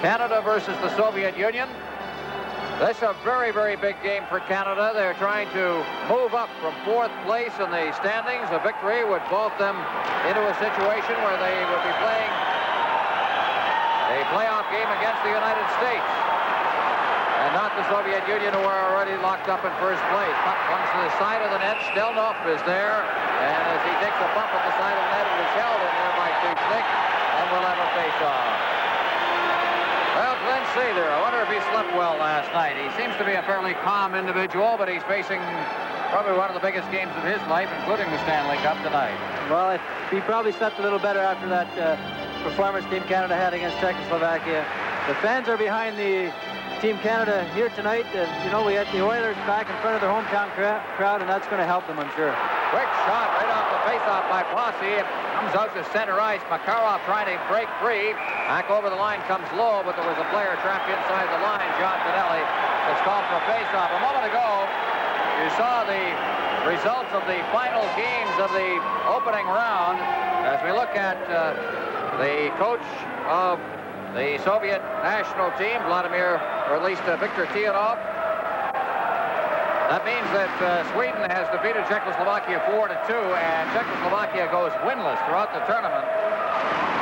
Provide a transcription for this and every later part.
Canada versus the Soviet Union. This is a very, very big game for Canada. They're trying to move up from 4th place in the standings. A victory would vault them into a situation where they would be playing a playoff game against the United States. And not the Soviet Union, who are already locked up in 1st place. Puck comes to the side of the net. Stelnov is there. And as he takes a bump at the side of the net, it is held in there by P.Штястны. And we'll have a face-off. Well, Glenn Sather, I wonder if he slept well last night. He seems to be a fairly calm individual, but he's facing probably one of the biggest games of his life, including the Stanley Cup tonight. Well, he probably slept a little better after that performance Team Canada had against Czechoslovakia. The fans are behind the Team Canada here tonight. You know, we had the Oilers back in front of their hometown crowd, and that's going to help them, I'm sure. Quick shot right off the faceoff by Posse. It comes out to center ice. Makarov trying to break free. Back over the line comes low, but there was a player trapped inside the line. John Tonelli is called for a faceoff. A moment ago, you saw the results of the final games of the opening round. As we look at the coach of the Soviet national team, Vladimir, or at least Viktor Tiyanov. That means that Sweden has defeated Czechoslovakia 4-2, and Czechoslovakia goes winless throughout the tournament.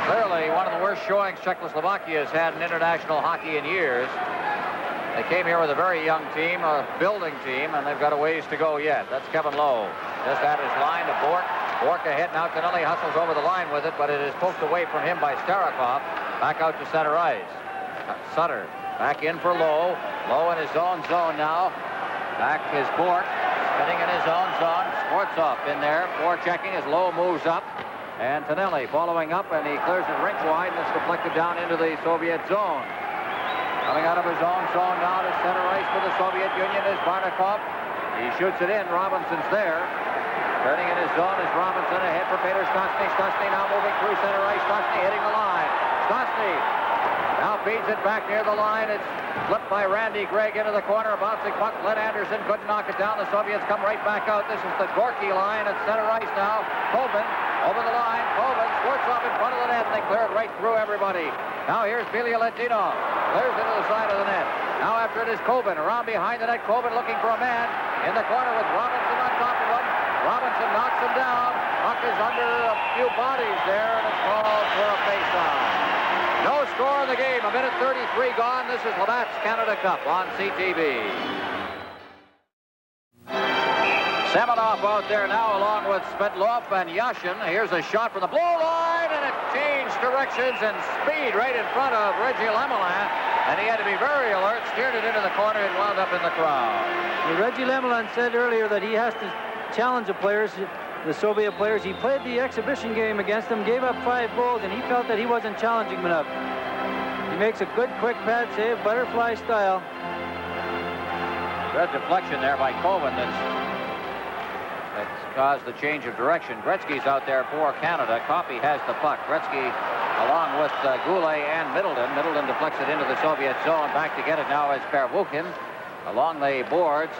Clearly, one of the worst showings Czechoslovakia has had in international hockey in years. They came here with a very young team, a building team, and they've got a ways to go yet. That's Kevin Lowe. Just at his line to Bork. Bork ahead. Now Tonelli hustles over the line with it, but it is poked away from him by Starikov. Back out to center ice. Sutter back in for Lowe. Lowe in his own zone now. Back is Bork, sitting in his own zone. Skvortsov in there, forechecking as Lowe moves up. And Tonelli following up, and he clears it rink wide, and it's deflected down into the Soviet zone. Coming out of his own zone now to center ice for the Soviet Union is Barnikov. He shoots it in. Robinson's there. Turning in his zone is Robinson ahead for Peter Stastny. Stastny now moving through center ice. Stastny hitting the line. Stastny now feeds it back near the line. It's flipped by Randy Gregg into the corner. A bouncing puck. Glenn Anderson couldn't knock it down. The Soviets come right back out. This is the Gorky line at center ice now. Colvin over the line. Colvin squirts off in front of the net. And they clear it right through everybody. Now here's Billy Ledinov. Clears into the side of the net. Now after it is Colvin. Around behind the net. Colvin looking for a man. In the corner with Robinson on top of him. Robinson knocks him down. Puck is under a few bodies there. And it's called for a face-off. No score in the game. A minute 33 gone. This is Labatt's Canada Cup on CTV. Semenov out there now along with Svetlov and Yashin. Here's a shot from the blue line, and it changed directions and speed right in front of Reggie Lemelin. And he had to be very alert, steered it into the corner, and wound up in the crowd. Well, Reggie Lemelin said earlier that he has to challenge the players, the Soviet players. He played the exhibition game against them, gave up 5 goals, and he felt that he wasn't challenging them enough. He makes a good, quick pad save, butterfly style. Good deflection there by Colvin that's caused the change of direction. Gretzky's out there for Canada. Coffey has the puck. Gretzky along with Goulet and Middleton. Middleton deflects it into the Soviet zone. Back to get it now is Pervukin along the boards.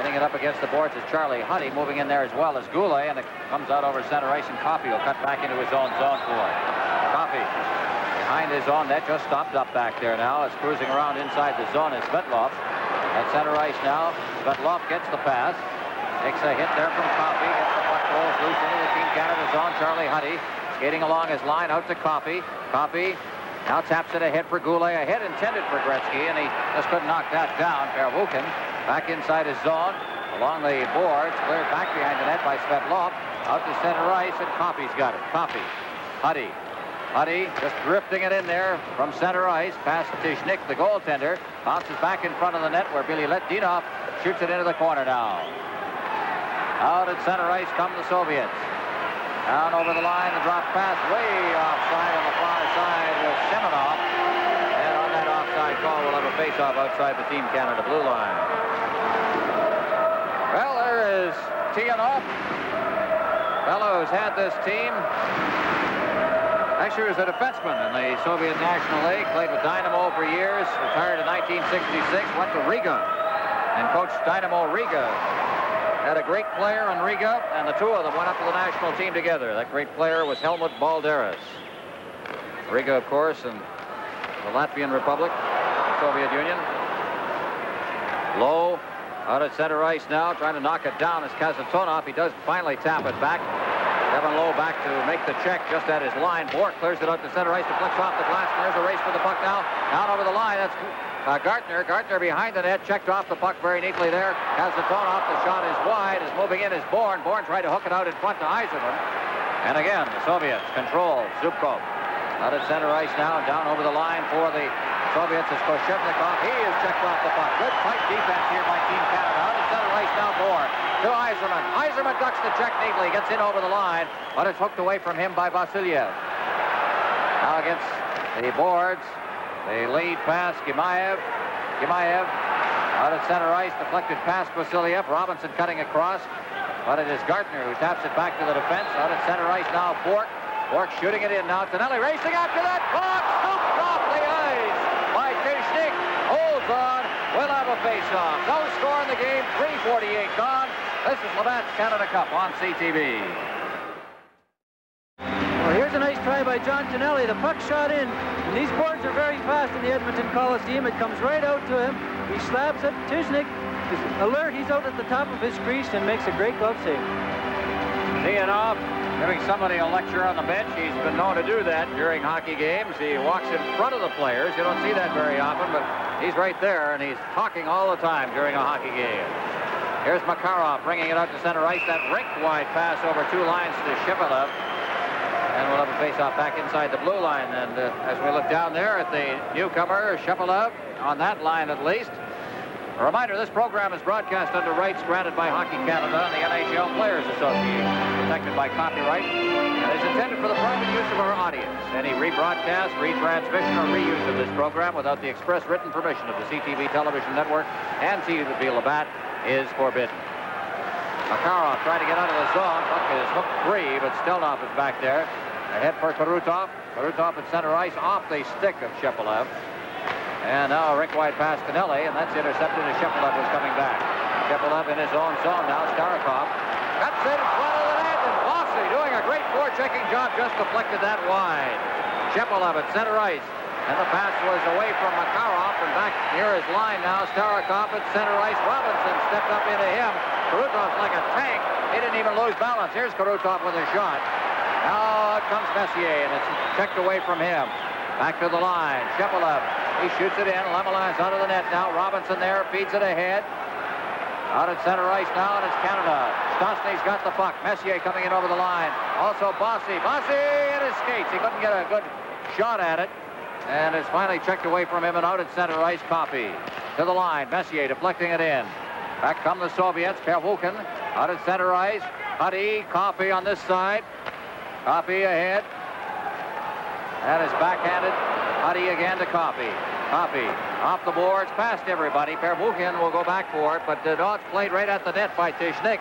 Hitting it up against the boards is Charlie Huddy, moving in there as well as Goulet, and it comes out over center ice, and Coffey will cut back into his own zone for it. Coffey behind his own net, just stopped up back there now. It's cruising around inside the zone is Svetlov. At center ice now, Svetlov gets the pass. Takes a hit there from Coffey. Gets the puck rolls loose into the Team Canada zone. Charlie Huddy skating along his line out to Coffey. Coffey now taps it ahead for Goulet. A hit intended for Gretzky, and he just couldn't knock that down. Pervukin back inside his zone. Along the boards. Cleared back behind the net by Svetlov. Out to center ice, and Coffey's got it. Coffey. Huddy. Huddy just drifting it in there from center ice. Past Tishnik, the goaltender. Bounces back in front of the net where Billy Ledinov shoots it into the corner now. Out at center ice come the Soviets. Down over the line, the drop pass way offside on the far side with Semenov. And on that offside call, we'll have a face-off outside the Team Canada blue line. Well, there is Tiyanov. Fellow who's had this team. Actually, he was a defenseman in the Soviet National League. Played with Dynamo for years. Retired in 1966. Went to Riga and coached Dynamo Riga. Had a great player in Riga, and the two of them went up to the national team together. That great player was Helmut Balderas. Riga, of course, and the Latvian Republic, Soviet Union. Low, out at center ice now, trying to knock it down is Kazatonov. He does finally tap it back. Kevin Lowe back to make the check just at his line. Bork clears it out to center ice, deflects off the glass, and there's a race for the puck now. Down over the line, that's Gartner. Gartner behind the net, checked off the puck very neatly there. Kazatonov, the shot is wide, is moving in is Bourne. Bourne tried to hook it out in front to Eiserman. And again, the Soviets control Zubkov. Out at center ice now, and down over the line for the Soviets is Koshevnikov. He is checked off the puck. Good fight defense here by Team Canada. Out at center ice now, Bourne to Eiserman. Eiserman ducks the check neatly, gets in over the line, but it's hooked away from him by Vasilyev. Now against the boards, the lead pass, Gimaev. Gimaev out at center ice, deflected past Vasilyev. Robinson cutting across, but it is Gartner who taps it back to the defense. Out at center ice now, Bork. Bork shooting it in now. Tonelli racing after that. Bork scooped off the ice by Tishnik. Holds on. We'll have a face-off. No score in the game. 3:48 gone. This is Labatt's Canada Cup on CTV. Well, here's a nice try by John Tonelli. The puck shot in. And these boards are very fast in the Edmonton Coliseum. It comes right out to him. He slaps it. Tishnik is alert. He's out at the top of his crease and makes a great glove save. Leonov giving somebody a lecture on the bench. He's been known to do that during hockey games. He walks in front of the players. You don't see that very often, but he's right there, and he's talking all the time during a hockey game. Here's Makarov bringing it out to center ice. That rink-wide pass over two lines to Shepelev. And we'll have a face-off back inside the blue line. And as we look down there at the newcomer, Shepelev, on that line at least. A reminder, this program is broadcast under rights granted by Hockey Canada and the NHL Players Association, protected by copyright, and is intended for the private use of our audience. Any rebroadcast, retransmission, or reuse of this program without the express written permission of the CTV Television Network and TV Labatt is forbidden. Makarov trying to get out of the zone. Puck is hooked free, but Stelnov is back there. Ahead for Karutov. Karutov at center ice off the stick of Shepelev. And now a rink-wide pass to Tonelli, and that's intercepted as Shepelev was coming back. Shepelev in his own zone now. Starikov cuts in front of the net, and Bossy doing a great forechecking job, just deflected that wide. Shepelev at center ice, and the pass was away from Makarov, and back near his line now. Starikov at center ice. Robinson stepped up into him. Karutov's like a tank. He didn't even lose balance. Here's Karutov with a shot. Now out comes Messier, and it's checked away from him. Back to the line. Shepelev. He shoots it in. Lemeline's out of the net now. Robinson there, feeds it ahead. Out at center ice now, and it's Canada. Stastny's got the puck. Messier coming in over the line. Also Bossy. Bossy in his skates. He couldn't get a good shot at it. And it's finally checked away from him, and out at center ice, Coffey. To the line. Messier deflecting it in. Back come the Soviets. Pervukin out at center ice. Huddy. Coffey on this side. Coffey ahead. That is backhanded. Huddy again to Coffey. Coffey off the boards, past everybody. Pervukin will go back for it, but the dodge played right at the net by Tishnik.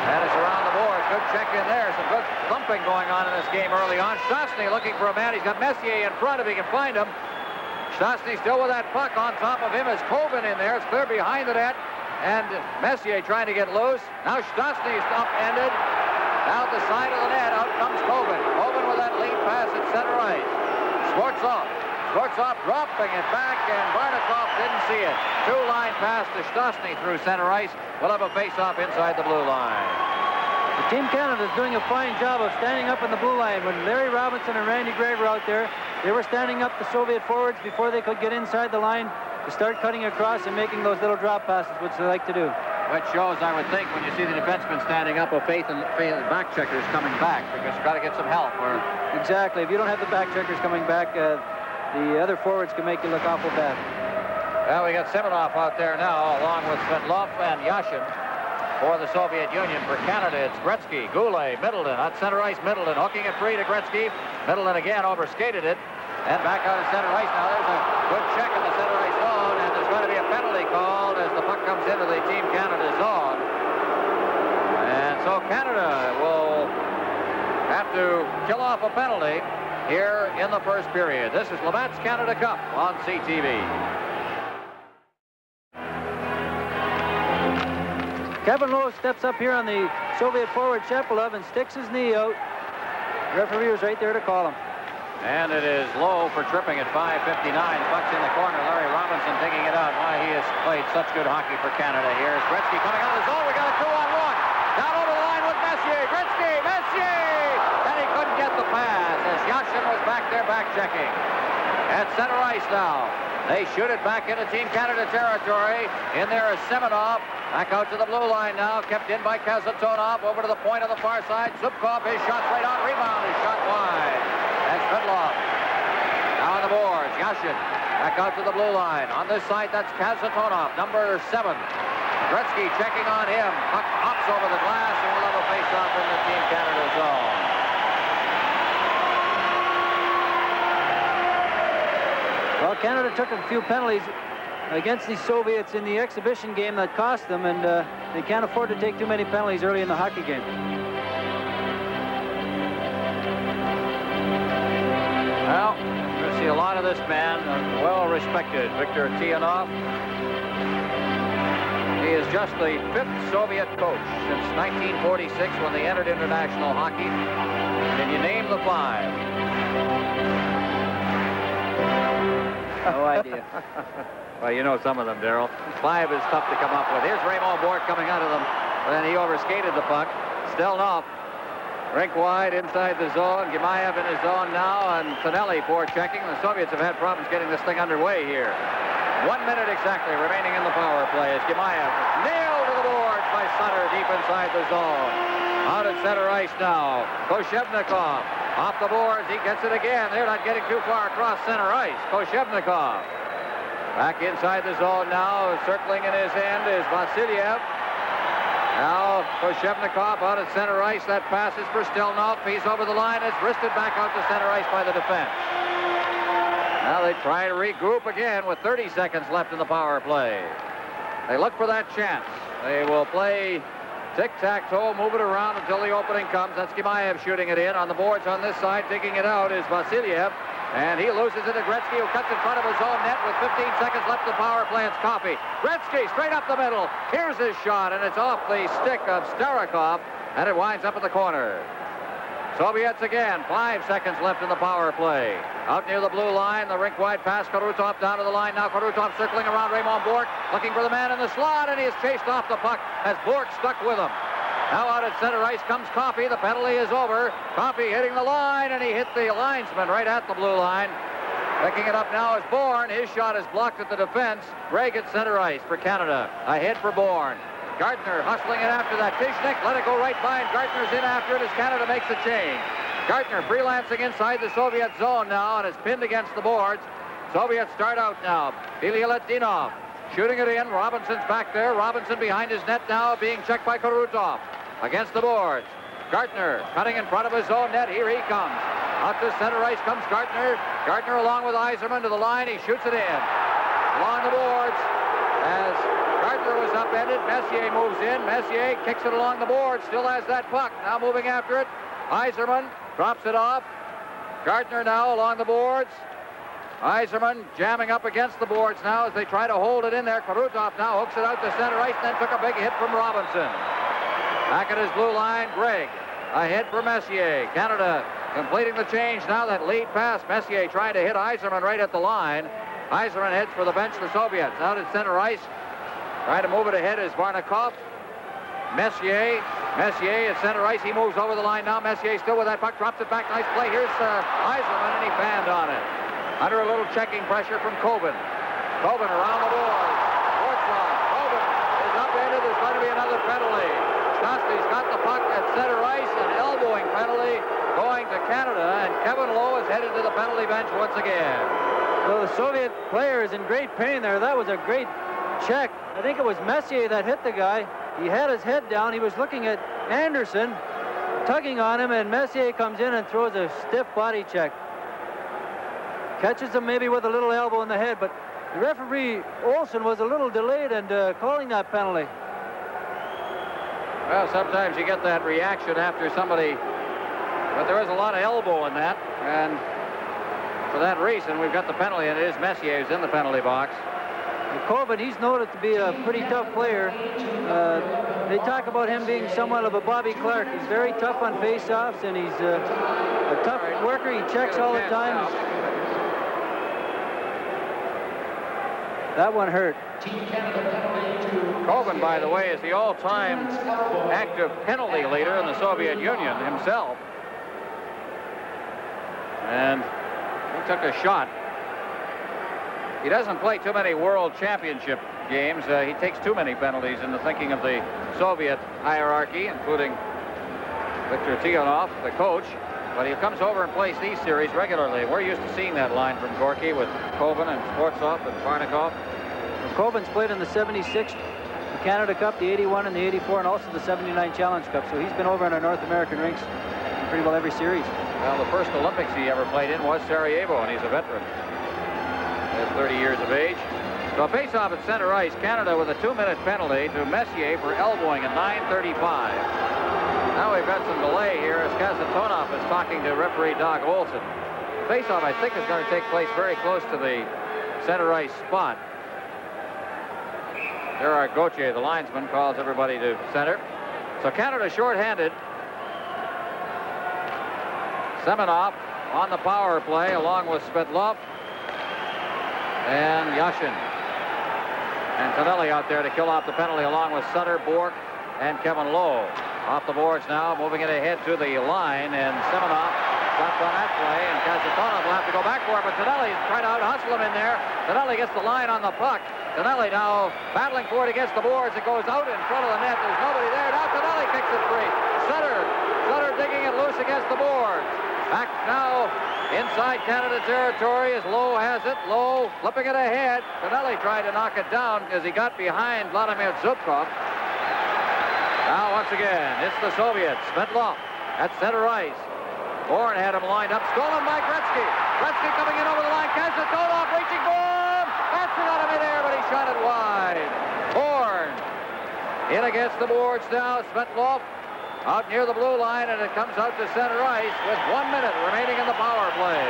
That is around the boards. Good check in there. Some good thumping going on in this game early on. Stastny looking for a man. He's got Messier in front if he can find him. Stastny still with that puck. On top of him is Coben in there. It's clear behind the net. And Messier trying to get loose. Now Stastny's upended. Out the side of the net. Out comes Coben. Coben with that lead pass at center ice. Swartzov dropping it back, and Barnikov didn't see it. Two-line pass to Stastny through center ice. We'll have a face-off inside the blue line. The Team Canada is doing a fine job of standing up in the blue line. When Larry Robinson and Randy Gray were out there, they were standing up the Soviet forwards before they could get inside the line to start cutting across and making those little drop passes, which they like to do. Which shows, I would think, when you see the defenseman standing up, a faith in back checkers coming back, because you've got to get some help. Exactly. If you don't have the back checkers coming back, the other forwards can make you look awful bad. Well, we got Simonov out there now, along with Svetlov and Yashin for the Soviet Union. For Canada, it's Gretzky, Goulet, Middleton. At center ice, Middleton hooking it free to Gretzky. Middleton again overskated it. And back out of center ice now. There's a good check in the center ice zone, and there's going to be a penalty called as the puck comes into the Team Canada zone. And so Canada will have to kill off a penalty here in the first period. This is Labatt's Canada Cup on CTV. Kevin Lowe steps up here on the Soviet forward Shepelev and sticks his knee out. The referee was right there to call him. And it is low for tripping at 5:59. Puck's in the corner. Larry Robinson taking it out. Why, he has played such good hockey for Canada. Here's Gretzky coming out of the zone. We got a 2-on-1. Down over the line with Messier. Gretzky, Messier! And he couldn't get the pass as Yashin was back there back checking. At center ice now. They shoot it back into Team Canada territory. In there is Semenov. Back out to the blue line now. Kept in by Kazatonov. Over to the point on the far side. Zubkov, his shot's right on. Rebound. His shot wide. That's Fedlov. Now on the boards. Yashin. Back out to the blue line. On this side, that's Kazatonov, number 7. Gretzky checking on him. Puck hops over the glass, and we'll have a face-off in the Team Canada zone. Well, Canada took a few penalties against the Soviets in the exhibition game that cost them, and they can't afford to take too many penalties early in the hockey game. Well, we're going to see a lot of this man, well-respected, Viktor Tiyanov. He is just the 5th Soviet coach since 1946 when they entered international hockey. Can you name the 5? No idea. Well, you know some of them, Darryl. 5 is tough to come up with. Here's Raymond Bourque coming out of them. Then he overskated the puck. Stelnov. Rink wide inside the zone. Gimaev in his zone now, and Tonelli forechecking. The Soviets have had problems getting this thing underway here. 1 minute exactly remaining in the power play as Gimaev nailed to the boards by Sutter deep inside the zone. Out at center ice now. Koshevnikov off the boards. He gets it again. They're not getting too far across center ice. Koshevnikov back inside the zone now. Circling in his end is Vasiliev. Now Koshevnikov out at center ice. That pass is for Stelnov. He's over the line. It's wristed back out to center ice by the defense. Now they try to regroup again with 30 seconds left in the power play. They look for that chance. They will play tic-tac-toe, move it around until the opening comes. That's Gimaev shooting it in. On the boards on this side, digging it out is Vasiliev. And he loses it to Gretzky, who cuts in front of his own net with 15 seconds left in the power play. It's Coffey. Gretzky straight up the middle. Here's his shot, and it's off the stick of Starikov, and it winds up at the corner. Soviets again, 5 seconds left in the power play. Out near the blue line, the rink-wide pass. Karutov down to the line. Now Karutov circling around Raymond Bourque, looking for the man in the slot, and he is chased off the puck as Bourque stuck with him. Now out at center ice comes Coffey. The penalty is over. Coffey hitting the line, and he hit the linesman right at the blue line. Picking it up now is Bourne. His shot is blocked at the defense. Gregg at center ice for Canada. Ahead for Bourne. Gardner hustling it after that. Tishnik let it go right by, and Gardner's in after it as Canada makes a change. Gardner freelancing inside the Soviet zone now, and is pinned against the boards. Soviets start out now. Ilya shooting it in. Robinson's back there. Robinson behind his net now, being checked by Karutov. Against the boards. Gardner cutting in front of his own net. Here he comes. Out to center ice comes Gardner. Gardner along with Yzerman to the line. He shoots it in. Along the boards as Gardner was upended. Messier moves in. Messier kicks it along the board. Still has that puck. Now moving after it. Yzerman drops it off. Gardner now along the boards. Yzerman jamming up against the boards now as they try to hold it in there. Karutov now hooks it out to center ice and then took a big hit from Robinson. Back at his blue line, Gregg. Ahead for Messier. Canada completing the change now. That lead pass. Messier trying to hit Yzerman right at the line. Yzerman heads for the bench for the Soviets. Out at center ice. Trying to move it ahead is Varnikov. Messier at center ice. He moves over the line now. Messier still with that puck. Drops it back. Nice play. Here's Yzerman, and he banned on it. Under a little checking pressure from Coben. Coben around the board. Schwartzlaw. Coben is upended. There's going to be another penalty. Pt.Штястны's got the puck at center ice. An elbowing penalty going to Canada. And Kevin Lowe is headed to the penalty bench once again. Well, the Soviet player is in great pain there. That was a great check. I think it was Messier that hit the guy. He had his head down. He was looking at Anderson, tugging on him, and Messier comes in and throws a stiff body check. Catches him maybe with a little elbow in the head, but the referee, Olsen, was a little delayed in calling that penalty. Well, sometimes you get that reaction after somebody, but there was a lot of elbow in that, and for that reason, we've got the penalty, and it is Messier who's in the penalty box. Kobin, he's noted to be a pretty tough player. They talk about him being somewhat of a Bobby Clark. He's very tough on face-offs, and he's a tough worker. He checks all the time. That one hurt. Kobin, by the way, is the all-time active penalty leader in the Soviet Union himself. And he took a shot. He doesn't play too many World Championship games. He takes too many penalties in the thinking of the Soviet hierarchy, including Viktor Tikhonov, the coach. But he comes over and plays these series regularly. We're used to seeing that line from Gorky with Kobin and Sportsov and Varnikov. Kobin's played in the 76 Canada Cup, the 81 and the 84, and also the 79 Challenge Cup. So he's been over in our North American rinks in pretty well every series. Well, the first Olympics he ever played in was Sarajevo, and he's a veteran. He's 30 years of age. So a face-off at center ice, Canada with a 2-minute penalty to Messier for elbowing at 9:35. Now we've got some delay here as Kasatonov is talking to referee Doug Olson. Face-off, I think, is going to take place very close to the center ice spot. Gerard Gauthier, the linesman, calls everybody to center. So Canada shorthanded. Semenov on the power play along with Svetlov and Yashin. And Tonelli out there to kill off the penalty along with Sutter, Bork, and Kevin Lowe. Off the boards now, moving it ahead to the line, and Semenov stopped on that play, and Kasatonov will have to go back for it, but Tonelli's trying to out-hustle him in there. Tonelli gets the line on the puck. Tonelli now battling for it against the boards. It goes out in front of the net. There's nobody there. Now Tonelli kicks it free. Sutter digging it loose against the boards. Back now inside Canada territory as Lowe has it. Lowe flipping it ahead. Tonelli tried to knock it down as he got behind Vladimir Zubkov. Now once again, it's the Soviets. Svetlov at center ice. Bourne had him lined up. Stolen by Gretzky. Gretzky coming in over the line. Kasatonov reaching for him. That's it out of midair, but he shot it wide. Bourne in against the boards now. Svetlov out near the blue line, and it comes out to center ice with 1 minute remaining in the power play.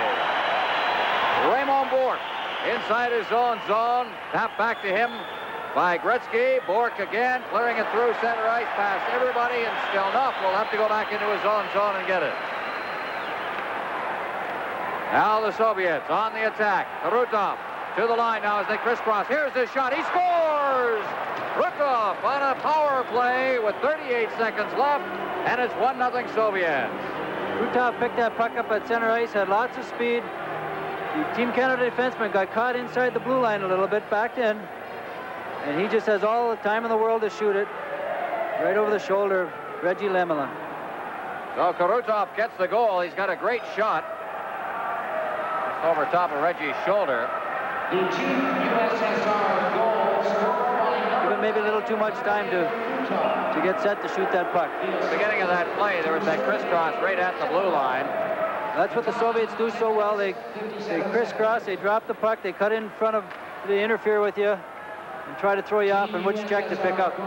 Raymond Bourque inside his own zone. Tapped back to him by Gretzky. Bourque again clearing it through center ice past everybody, and Stelnoff will have to go back into his own zone and get it. Now the Soviets on the attack. Rutov to the line now as they crisscross. Here's his shot. He scores! Rutov on a power play with 38 seconds left, and it's 1-0 Soviets. Rutov picked that puck up at center ice, had lots of speed. The Team Canada defenseman got caught inside the blue line a little bit, backed in, and he just has all the time in the world to shoot it right over the shoulder of Reggie Lemelin. So Rutov gets the goal. He's got a great shot. It's over top of Reggie's shoulder. The Team USSR goal scorer. Given maybe a little too much time to get set to shoot that puck. At the beginning of that play, there was that crisscross right at the blue line. That's what the Soviets do so well. They crisscross, they drop the puck, they cut in front of, they interfere with you, and try to throw you off and which check to pick up.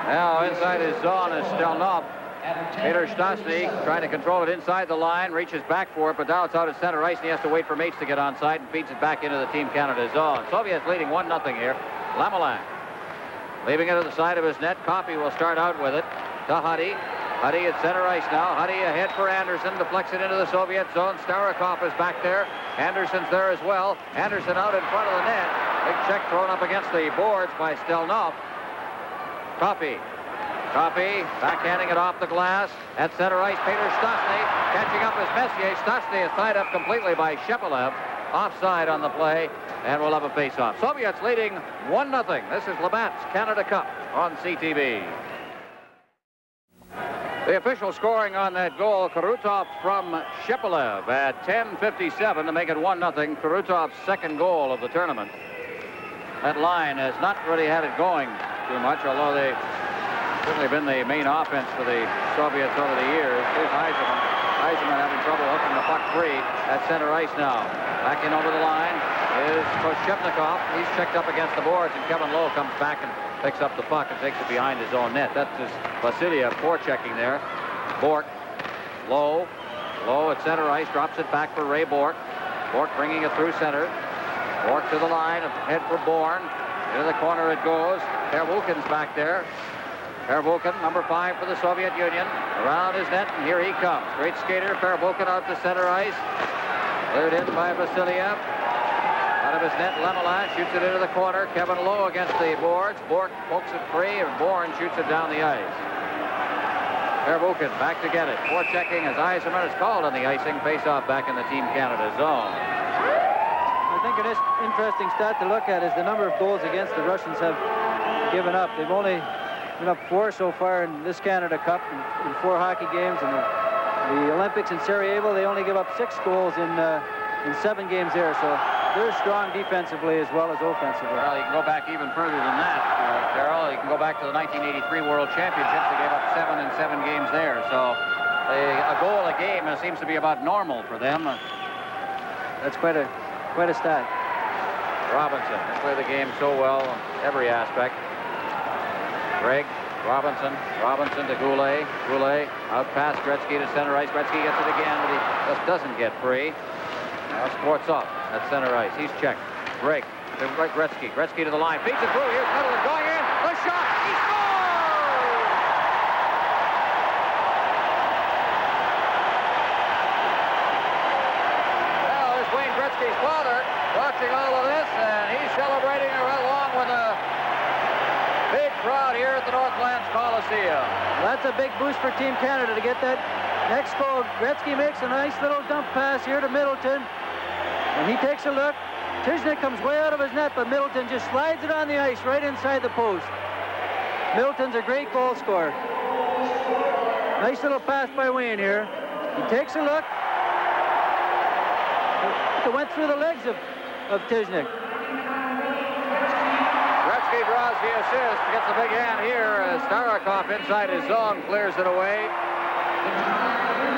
Now inside his zone is Stelnoff. P.Штястны trying to control it inside the line, reaches back for it, but now it's out at center ice, and he has to wait for Mates to get onside and feeds it back into the Team Canada zone. Soviets leading 1-0 here. Lemelin leaving it to the side of his net. Coffey will start out with it to Huddy. Huddy at center ice now. Huddy ahead for Anderson, deflects it into the Soviet zone. Starikov is back there. Anderson's there as well. Anderson out in front of the net. Big check thrown up against the boards by Stelnoff. Coffey backhanding it off the glass at center ice. P.Штястны catching up as Messier. Štastny is tied up completely by Shepelev. Offside on the play, and we'll have a face-off. Soviets leading 1-0. This is Labatt's Canada Cup on CTV. The official scoring on that goal, Krutov from Shepelev at 10:57 to make it 1-0. Krutov's second goal of the tournament. That line has not really had it going too much, although they certainly been the main offense for the Soviets over the years. Here's Eisenman. Eisenman having trouble hooking the puck free at center ice now. Back in over the line is Koshevnikov. He's checked up against the boards, and Kevin Lowe comes back and picks up the puck and takes it behind his own net. That's just Vasiliev forechecking there. Bourque, Lowe at center ice, drops it back for Ray Bourque. Bourque bringing it through center. Bork to the line, head for Bourne. Into the corner it goes. Pervukin's back there. Pervukin, number 5 for the Soviet Union. Around his net, and here he comes. Great skater, Pervukin out to center ice. Cleared in by Vassiliev. Out of his net, Lemelin shoots it into the corner. Kevin Lowe against the boards. Bork pokes it free, and Bourne shoots it down the ice. Pervukin back to get it. Forechecking as Eiserman is called on the icing. Face-off back in the Team Canada zone. I think an interesting stat to look at is the number of goals against the Russians have given up. They've only given up 4 so far in this Canada Cup in 4 hockey games. And the Olympics in Sarajevo, they only give up 6 goals in 7 games there. So they're strong defensively as well as offensively. Well, you can go back even further than that, Carol. You can go back to the 1983 World Championships. They gave up 7 in 7 games there. So a goal a game seems to be about normal for them. That's quite a stat. Robinson, they play the game so well, every aspect. Gregg, Robinson to Goulet. Goulet out past Gretzky to center ice. Gretzky gets it again, but he just doesn't get free. Now Sports off at center ice. He's checked. Gregg to Gretzky. Gretzky to the line. Feeds it through. Here's Middleton going in. The shot. He scores! Well, there's Wayne Gretzky's father watching all of this, and he's celebrating along with a big crowd here at the Nortlэnds Coliseum. That's a big boost for Team Canada to get that next goal. Gretzky makes a nice little dump pass here to Middleton. And he takes a look. Tishnick comes way out of his net, but Middleton just slides it on the ice right inside the post. Middleton's a great goal scorer. Nice little pass by Wayne here. He takes a look. It went through the legs of Tishnick. Gretzky draws the assist, gets a big hand here. Starikov inside his zone clears it away.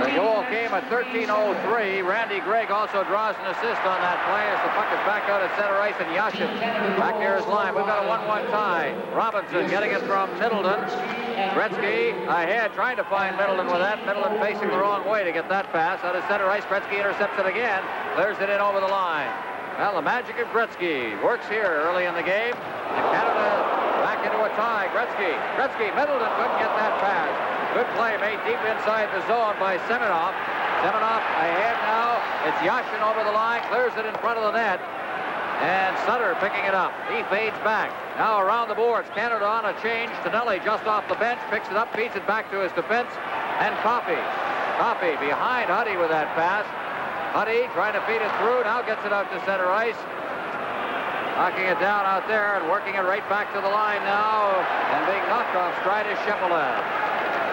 The goal came at 13:03. Randy Gregg also draws an assist on that play as the puck is back out at center ice, and Yashin back near his line. We've got a 1-1 tie. Robinson getting it from Middleton. Gretzky ahead, trying to find Middleton with that. Middleton facing the wrong way to get that pass. Out of center ice, Gretzky intercepts it again. Clears it in over the line. Well, the magic of Gretzky works here early in the game. And Canada back into a tie. Gretzky, Middleton couldn't get that pass. Good play made deep inside the zone by Semenov. Semenov ahead now. It's Yashin over the line, clears it in front of the net. And Sutter picking it up. He fades back. Now around the boards. Canada on a change. Tonelli just off the bench, picks it up, feeds it back to his defense. And Coffey behind Huddy with that pass. Huddy trying to feed it through. Now gets it out to center ice. Knocking it down out there and working it right back to the line now. And being knocked off stride is Shepelev.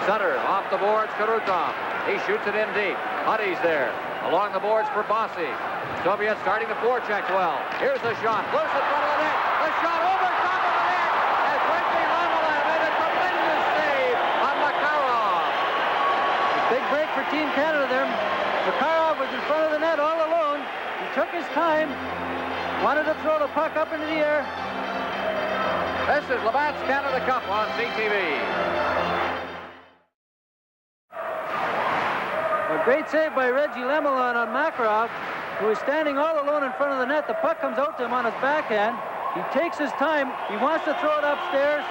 Sutter off the boards, Karutov. He shoots it in deep. Huddy's there. Along the boards for Bossy. Soviet starting to forecheck well. Here's the shot. Loose in front of the net. The shot over top of the net. As Quincy Lemelin made a tremendous save on Makarov. Big break for Team Canada there. Makarov was in front of the net all alone. He took his time. Wanted to throw the puck up into the air. This is Labatt's Canada Cup on CTV. A great save by Reggie Lemelin on Makarov, who is standing all alone in front of the net. The puck comes out to him on his backhand. He takes his time. He wants to throw it upstairs.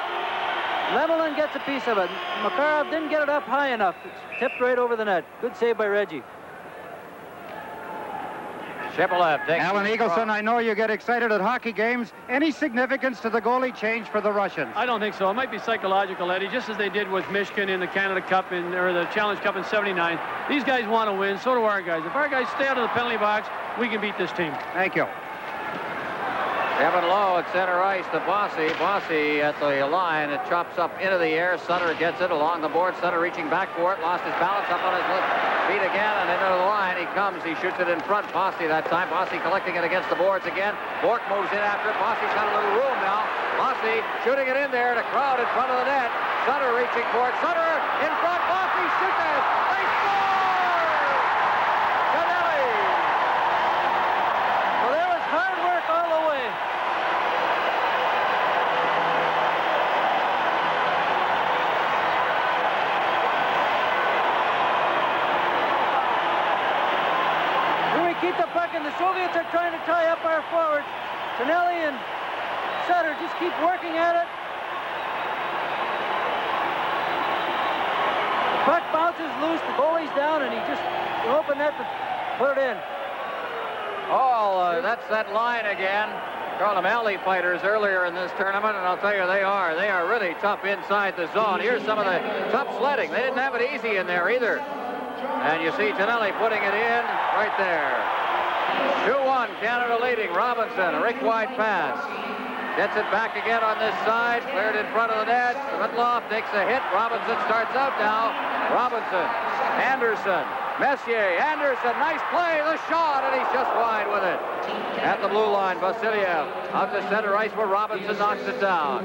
Lemelin gets a piece of it. Makarov didn't get it up high enough. It's tipped right over the net. Good save by Reggie. Shepelev takes Alan Eagleson, I know you get excited at hockey games. Any significance to the goalie change for the Russians? I don't think so. It might be psychological, Eddie, just as they did with Michigan in the Canada Cup or the Challenge Cup in '79. These guys want to win, so do our guys. If our guys stay out of the penalty box, we can beat this team. Thank you. Kevin Lowe at center ice to Bossy. Bossy at the line. It chops up into the air. Sutter gets it along the board. Sutter reaching back for it. Lost his balance up on his feet again and into the line. He comes. He shoots it in front. Bossy that time. Bossy collecting it against the boards again. Bork moves in after it. Bossy's got a little room now. Bossy shooting it in there to crowd in front of the net. Sutter reaching for it. Sutter in front. Bossy shoots it. They score! Tonelli! Well, there was hard work all the way. Keep the puck, and the Soviets are trying to tie up our forwards. Tonelli and Sutter just keep working at it. The puck bounces loose, the goalie's down, and he just opened that to put it in. Oh, that's that line again. Called them alley fighters earlier in this tournament, and I'll tell you, they are really tough inside the zone. Here's some of the tough sledding. They didn't have it easy in there either. And you see Tonelli putting it in right there. 2-1, Canada leading. Robinson, a Rick wide pass. Gets it back again on this side. Cleared in front of the net. Smitloff takes a hit. Robinson starts out now. Robinson, Anderson, Messier, Anderson, nice play, the shot, and he's just wide with it. At the blue line, Vassiliev out to center ice where Robinson knocks it down.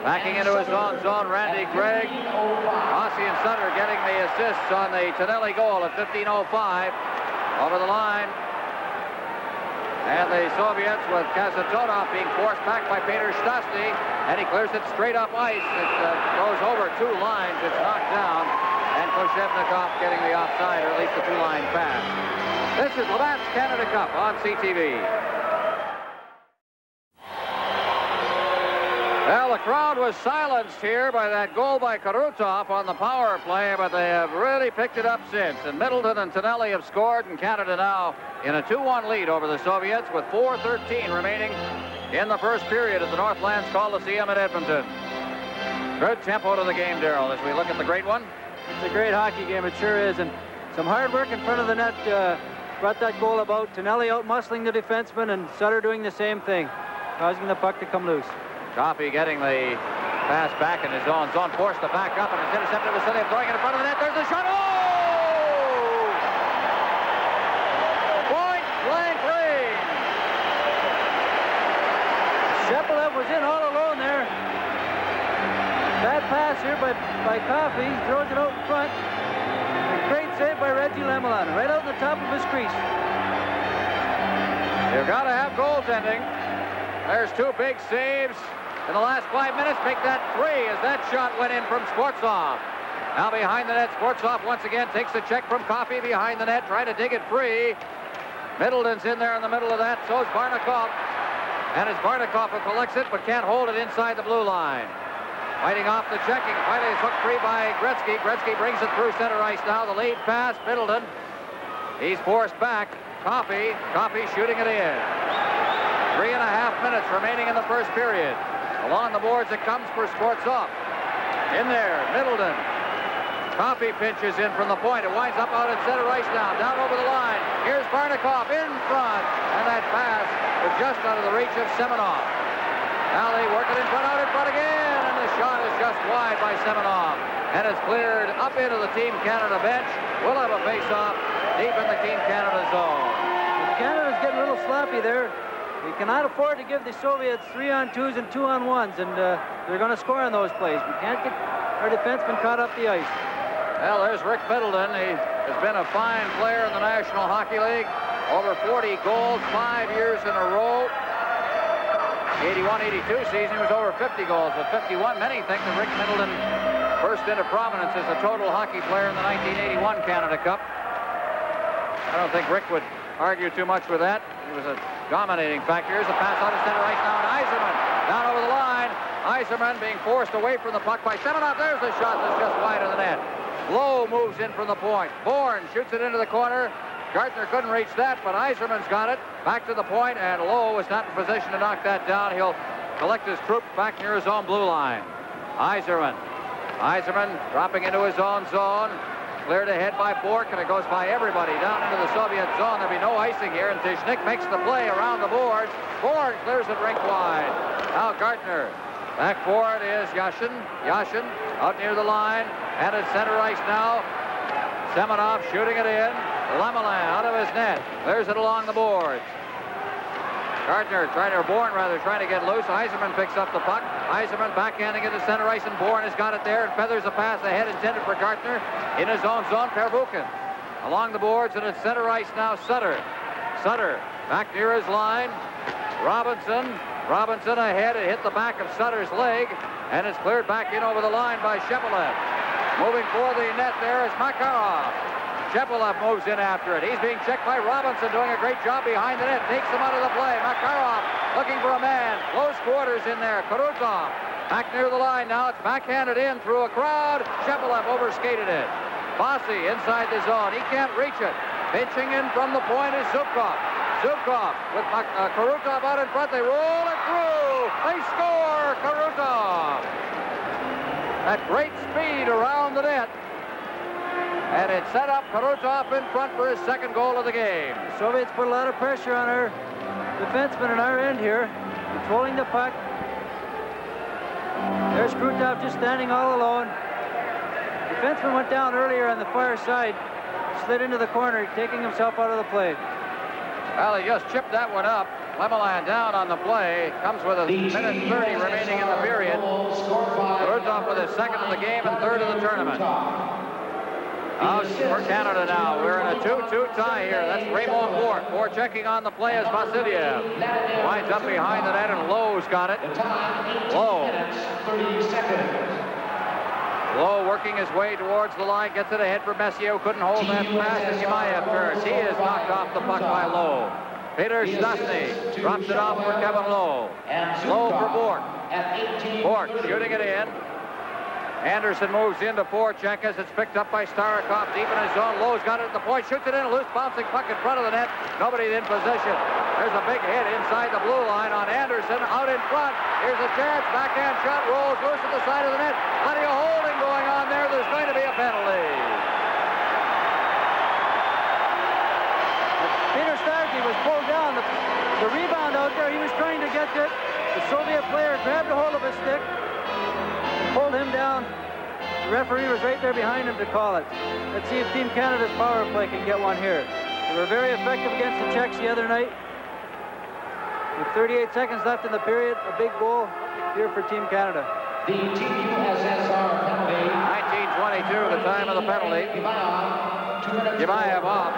Backing into his own zone, Randy Gregg. Rossi and Sutter getting the assists on the Tonelli goal at 15:05. Over the line. And the Soviets with Kasatonov being forced back by П.Штястны, and he clears it straight up ice. It goes over 2 lines. It's knocked down. And Koshevnikov getting the offside, or at least the 2-line pass. This is Labatt's Canada Cup on CTV. Well, the crowd was silenced here by that goal by Karutov on the power play, but they have really picked it up since. And Middleton and Tonelli have scored, and Canada now in a 2-1 lead over the Soviets with 4:13 remaining in the first period at the Northlands Coliseum at Edmonton. Good tempo to the game, Darrell, as we look at the great one. It's a great hockey game, it sure is, and some hard work in front of the net brought that goal about. Tonelli out muscling the defenseman, and Sutter doing the same thing, causing the puck to come loose. Coffey getting the pass back in his own zone, forced to back up, and it's intercepted. Vassiliev throwing it in front of the net. There's the shot. Oh! Point blank range. Shepelev was in all alone there. Bad pass here by Coffey. He throws it out in front. A great save by Reggie Lemelin, right out in the top of his crease. You've got to have goaltending. There's 2 big saves in the last 5 minutes. Make that 3 as that shot went in from Skvortsov. Now behind the net, Skvortsov once again takes the check from Coffey behind the net, trying to dig it free. Middleton's in there in the middle of that, so is Barnikov. And it's Barnikov who collects it, but can't hold it inside the blue line. Fighting off the checking. Finally, it's hooked free by Gretzky. Gretzky brings it through center ice now. The lead pass, Middleton. He's forced back. Coffey shooting it in. 3.5 minutes remaining in the first period. Along the boards it comes for Skvortsov. In there, Middleton. Coffey pinches in from the point. It winds up out at center ice now. Down over the line. Here's Barnikov in front. And that pass was just out of the reach of Semenov. Alley working in front, out in front again. And the shot is just wide by Semenov. And it's cleared up into the Team Canada bench. We'll have a face-off deep in the Team Canada zone. Canada's getting a little sloppy there. We cannot afford to give the Soviets 3-on-2s and 2-on-1s, and they're going to score on those plays. We can't get our defensemen caught up the ice. Well, there's Rick Middleton. He has been a fine player in the National Hockey League. Over 40 goals, 5 years in a row. 81-82 season, he was over 50 goals with 51. Many think that Rick Middleton burst into prominence as a total hockey player in the 1981 Canada Cup. I don't think Rick would argue too much with that. He was a dominating factor. Here's a pass out of center ice now, and Yzerman down over the line. Yzerman being forced away from the puck by Semenov. There's the shot that's just wide of the net. Lowe moves in from the point. Bourne shoots it into the corner. Gardner couldn't reach that, but Yzerman's got it. Back to the point, and Lowe is not in position to knock that down. He'll collect his troops back near his own blue line. Yzerman dropping into his own zone. Cleared ahead by Bork, and it goes by everybody down into the Soviet zone. There'll be no icing here, and Tishnik makes the play around the boards. Bourne clears it rink wide. Now Gardner. Back for it is Yashin. Yashin out near the line, and it's center ice now. Semenov shooting it in. Lemelin out of his net. Clears it along the boards. Bourne trying to get loose. Yzerman picks up the puck. Yzerman backhanding into center ice, and Bourne has got it there and feathers a pass ahead intended for Gardner. In his own zone, Pervukin. Along the boards, and it's center ice now, Sutter. Sutter back near his line. Robinson ahead. It hit the back of Sutter's leg, and it's cleared back in over the line by Shepelev. Moving for the net there is Makarov. Shepelev moves in after it. He's being checked by Robinson, doing a great job behind the net. Takes him out of the play. Makarov looking for a man. Close quarters in there. Karutov back near the line now. It's backhanded in through a crowd. Shepelev overskated it. Bossy inside the zone. He can't reach it. Pitching in from the point is Zubkov. Zubkov with Karutov out in front. They roll it through. They score. Karutov. At great speed around the net. And it set up Karutov in front for his second goal of the game. The Soviets put a lot of pressure on our defenseman on our end here, controlling the puck. There's Karutov just standing all alone. The defenseman went down earlier on the far side, slid into the corner, taking himself out of the play. Well, he just chipped that one up. Lemelan down on the play. Comes with a minute 30 remaining in the period. Karutov with his second of the game and third of the tournament. Out for Canada now. We're in a 2-2 tie here. That's Raymond Bourque. Checking on the play is Vassiliev. Winds up behind the net, and Lowe's got it. Lowe. Lowe working his way towards the line. Gets it ahead for Messier, who couldn't hold that pass. And Y.Gimаев turns. He is knocked off the puck by Lowe. П.Штястны drops it off for Kevin Lowe. Lowe for Bourque. Bourque shooting it in. Anderson moves into forecheck as it's picked up by Starikov deep in his zone. Lowe's got it at the point, shoots it in, a loose bouncing puck in front of the net. Nobody in position. There's a big hit inside the blue line on Anderson, out in front. Here's a chance, backhand shot, rolls loose at the side of the net. Plenty of holding going on there. There's going to be a penalty. Peter Starkey was pulled down. The rebound out there, he was trying to get it. The Soviet player grabbed a hold of his stick, pulled him down. The referee was right there behind him to call it. Let's see if Team Canada's power play can get one here. They were very effective against the Czechs the other night. With 38 seconds left in the period, a big goal here for Team Canada. The Team USSR penalty. 19:22, the time of the penalty. J.J. off.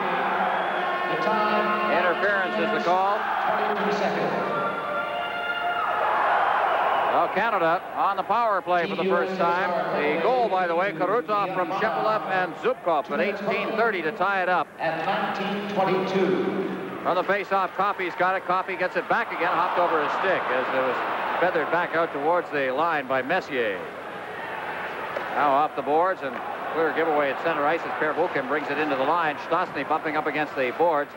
The time. Interference is the call. 22 seconds. Well, Canada on the power play for the first time. The goal, by the way, Karutov from Shepelev and Zubkov at 18:30 to tie it up. At 19:22. On the face-off, Coffey's got it. Coffey gets it back again, hopped over his stick as it was feathered back out towards the line by Messier. Now off the boards and clear giveaway at center ice as Pervukin brings it into the line. Štastny bumping up against the boards.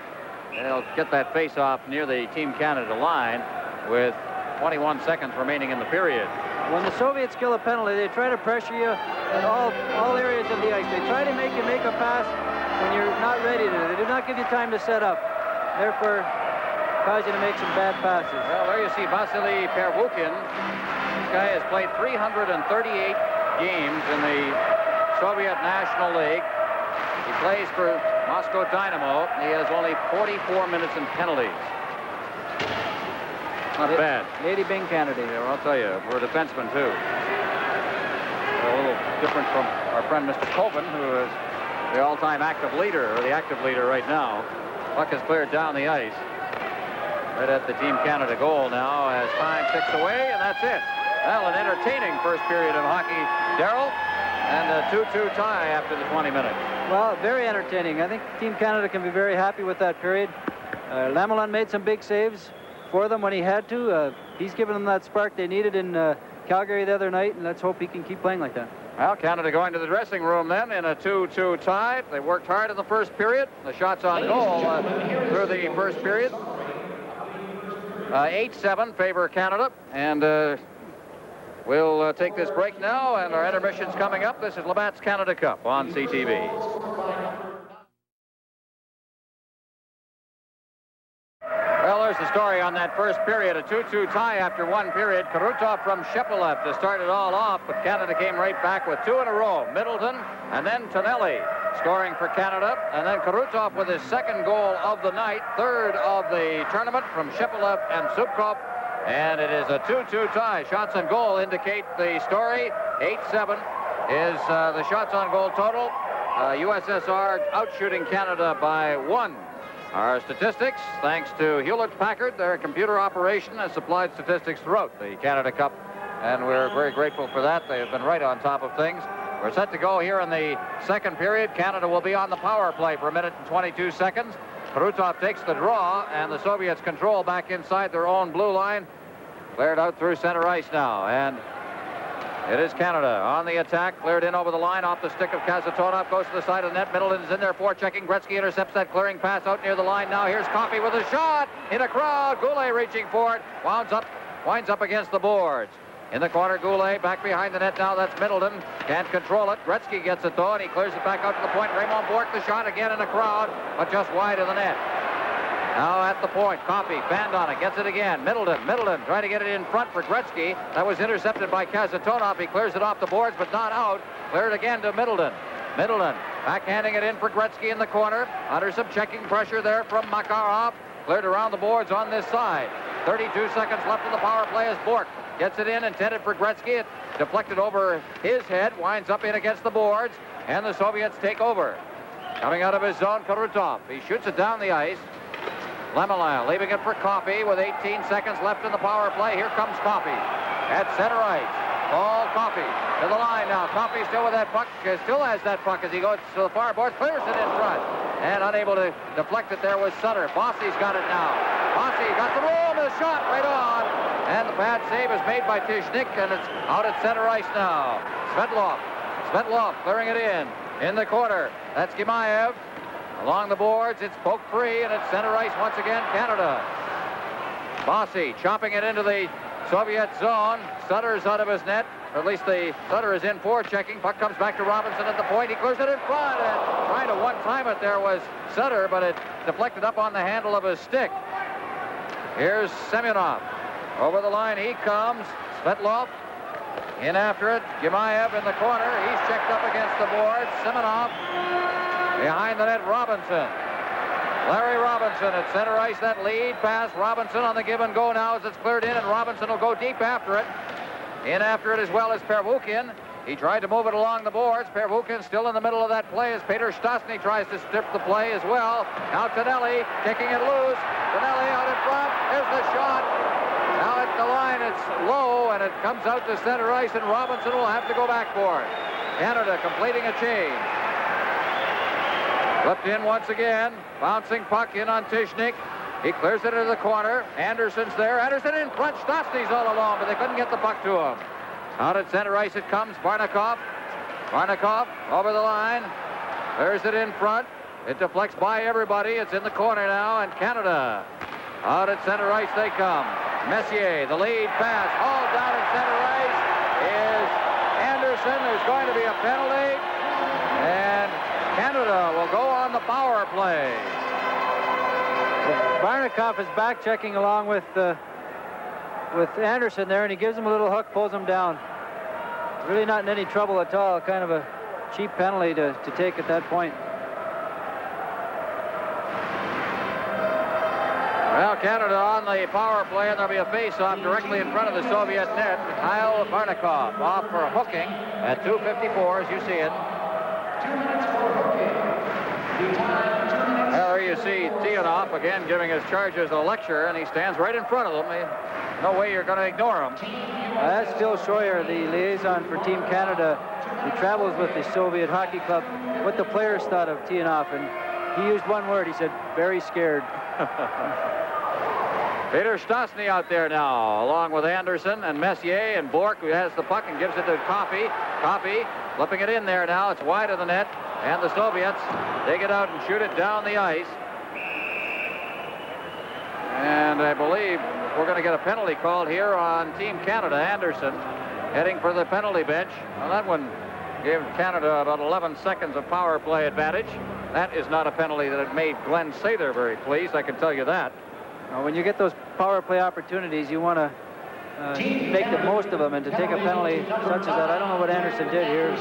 They'll get that face-off near the Team Canada line with 21 seconds remaining in the period. When the Soviets kill a penalty, they try to pressure you at all areas of the ice. They try to make you make a pass when you're not ready to. They do not give you time to set up. Therefore, cause you to make some bad passes. Well, there you see Vasily Pervukin. This guy has played 338 games in the Soviet National League. He plays for Moscow Dynamo. He has only 44 minutes in penalties. Not bad. Lady Bing candidate. Yeah, well, I'll tell you, we're a defenseman, too. We're a little different from our friend Mr. Coven, who is the all-time active leader, or the active leader right now. Puck is cleared down the ice. Right at the Team Canada goal now as time ticks away, and that's it. Well, an entertaining first period of hockey, Darrell, and a 2-2 tie after the 20 minutes. Well, very entertaining. I think Team Canada can be very happy with that period. Lemelan made some big saves for them when he had to. He's given them that spark they needed in Calgary the other night, and let's hope he can keep playing like that. Well, Canada going to the dressing room then in a 2-2 tie. They worked hard in the first period. The shots on goal through the first period. 8-7 favor Canada, and we'll take this break now, and our intermission's coming up. This is Labatt's Canada Cup on CTV. Well, there's the story on that first period. A 2-2 tie after one period. Karutov from Shepelev to start it all off, but Canada came right back with two in a row. Middleton and then Tonelli scoring for Canada. And then Karutov with his second goal of the night, third of the tournament from Shepelev and Zubkov. And it is a 2-2 tie. Shots on goal indicate the story. 8-7 is the shots on goal total. USSR outshooting Canada by 1. Our statistics, thanks to Hewlett-Packard, their computer operation has supplied statistics throughout the Canada Cup, and we're very grateful for that. They have been right on top of things. We're set to go here in the second period. Canada will be on the power play for a minute and 22 seconds. Krutov takes the draw, and the Soviets control back inside their own blue line. Cleared out through center ice now, and it is Canada on the attack. Cleared in over the line off the stick of Kazatonov. Goes to the side of the net. Middleton is in there forechecking. Gretzky intercepts that clearing pass out near the line. Now here's Coffey with a shot in a crowd. Goulet reaching for it. Winds up against the boards. In the corner, Goulet back behind the net now. That's Middleton. Can't control it. Gretzky gets it though, and he clears it back out to the point. Raymond Bourque the shot again in a crowd, but just wide of the net. Now at the point, Coffey, band on it, gets it again. Middleton trying to get it in front for Gretzky. That was intercepted by Kazatonov. He clears it off the boards, but not out. Cleared again to Middleton. Middleton backhanding it in for Gretzky in the corner. Under some checking pressure there from Makarov. Cleared around the boards on this side. 32 seconds left in the power play as Bourque gets it in, intended for Gretzky. It deflected over his head, winds up in against the boards, and the Soviets take over. Coming out of his zone, Krutov. He shoots it down the ice. Lemelin leaving it for Coffey with 18 seconds left in the power play. Here comes Coffey at center ice. Paul Coffey to the line now. Coffey still with that puck. Still has that puck as he goes to the far boards. Clears it in front. And unable to deflect it there was Sutter. Bossy's got it now. Bossy got the roll. The shot right on. And the bad save is made by Tishnik, and it's out at center ice now. Svetlov clearing it in the corner. That's Gimaev. Along the boards, it's poked free, and it's center ice once again, Canada. Bossy chopping it into the Soviet zone. Sutter's out of his net, or at least the Sutter is in forechecking. Puck comes back to Robinson at the point. He clears it in front, and trying to one-time it there was Sutter, but it deflected up on the handle of his stick. Here's Semyonov. Over the line he comes. Svetlov in after it. Gimaev in the corner. He's checked up against the board. Semyonov behind the net, Robinson. Larry Robinson at center ice. That lead pass. Robinson on the give and go now as it's cleared in, and Robinson will go deep after it. In after it as well as Pervukin. He tried to move it along the boards. Pervukin still in the middle of that play as П.Штястны tries to strip the play as well. Now Tonelli kicking it loose. Tonelli out in front. There's the shot. Now at the line, it's low, and it comes out to center ice, and Robinson will have to go back for it. Canada completing a change. Flipped in once again. Bouncing puck in on Tishnik. He clears it into the corner. Anderson's there. Anderson in front. Štastny's all alone, but they couldn't get the puck to him. Out at center ice it comes. Barnikov over the line. Clears it in front. It deflects by everybody. It's in the corner now, and Canada. Out at center ice they come. Messier, the lead pass, hauled down at center ice is Anderson. There's going to be a penalty, and Canada will go on the power play. Barnikov is back checking along with Anderson there, and he gives him a little hook, pulls him down. Really not in any trouble at all. Kind of a cheap penalty to take at that point. Well, Canada on the power play, and there'll be a face-off directly in front of the Soviet net. Kyle Barnikov off for hooking at 2:54, as you see it. 2 minutes for hooking. The time, 2 minutes. There you see Tianov again giving his charges a lecture, and he stands right in front of them. No way you're going to ignore him. That's Phil Schroyer, the liaison for Team Canada. He travels with the Soviet Hockey Club. What the players thought of Tianov, and he used one word. He said, very scared. П.Штястны out there now, along with Anderson and Messier and Bourque, who has the puck and gives it to Coffey. Coffey flipping it in there now. It's wide of the net, and the Soviets take it out and shoot it down the ice. And I believe we're going to get a penalty called here on Team Canada. Anderson heading for the penalty bench. Well, that one gave Canada about 11 seconds of power play advantage. That is not a penalty that made Glenn Sather very pleased, I can tell you that. Well, when you get those power play opportunities, you want to make the most of them, and to take a penalty such as that, I don't know what Anderson did here.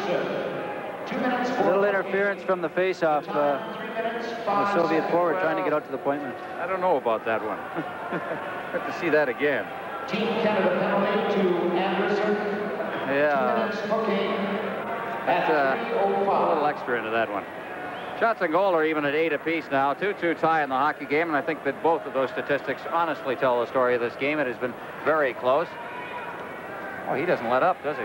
A little interference from the face-off, the Soviet forward trying to get out to the point man. I don't know about that one. Have to see that again. Team Canada penalty to Anderson. Yeah. 2 minutes hooking That's at a little extra into that one. Shots on goal are even at 8 apiece now. 2-2 tie in the hockey game, and I think that both of those statistics honestly tell the story of this game. It has been very close. Oh, he doesn't let up, does he?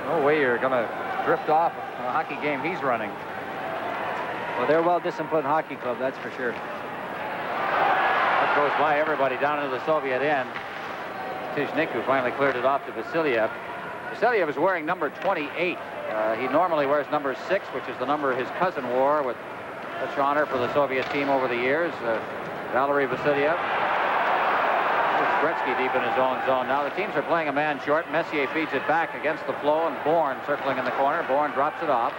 No way you're going to drift off a hockey game he's running. Well, they're a well-disciplined hockey club, that's for sure. That goes by everybody down into the Soviet end. Tizhnik, who finally cleared it off to Vasiliev. Vasiliev is wearing number 28. He normally wears number 6, which is the number his cousin wore with such honor for the Soviet team over the years. Valery Vasiliev. Gretzky deep in his own zone. Now the teams are playing a man short. Messier feeds it back against the flow, and Bourne circling in the corner. Bourne drops it off.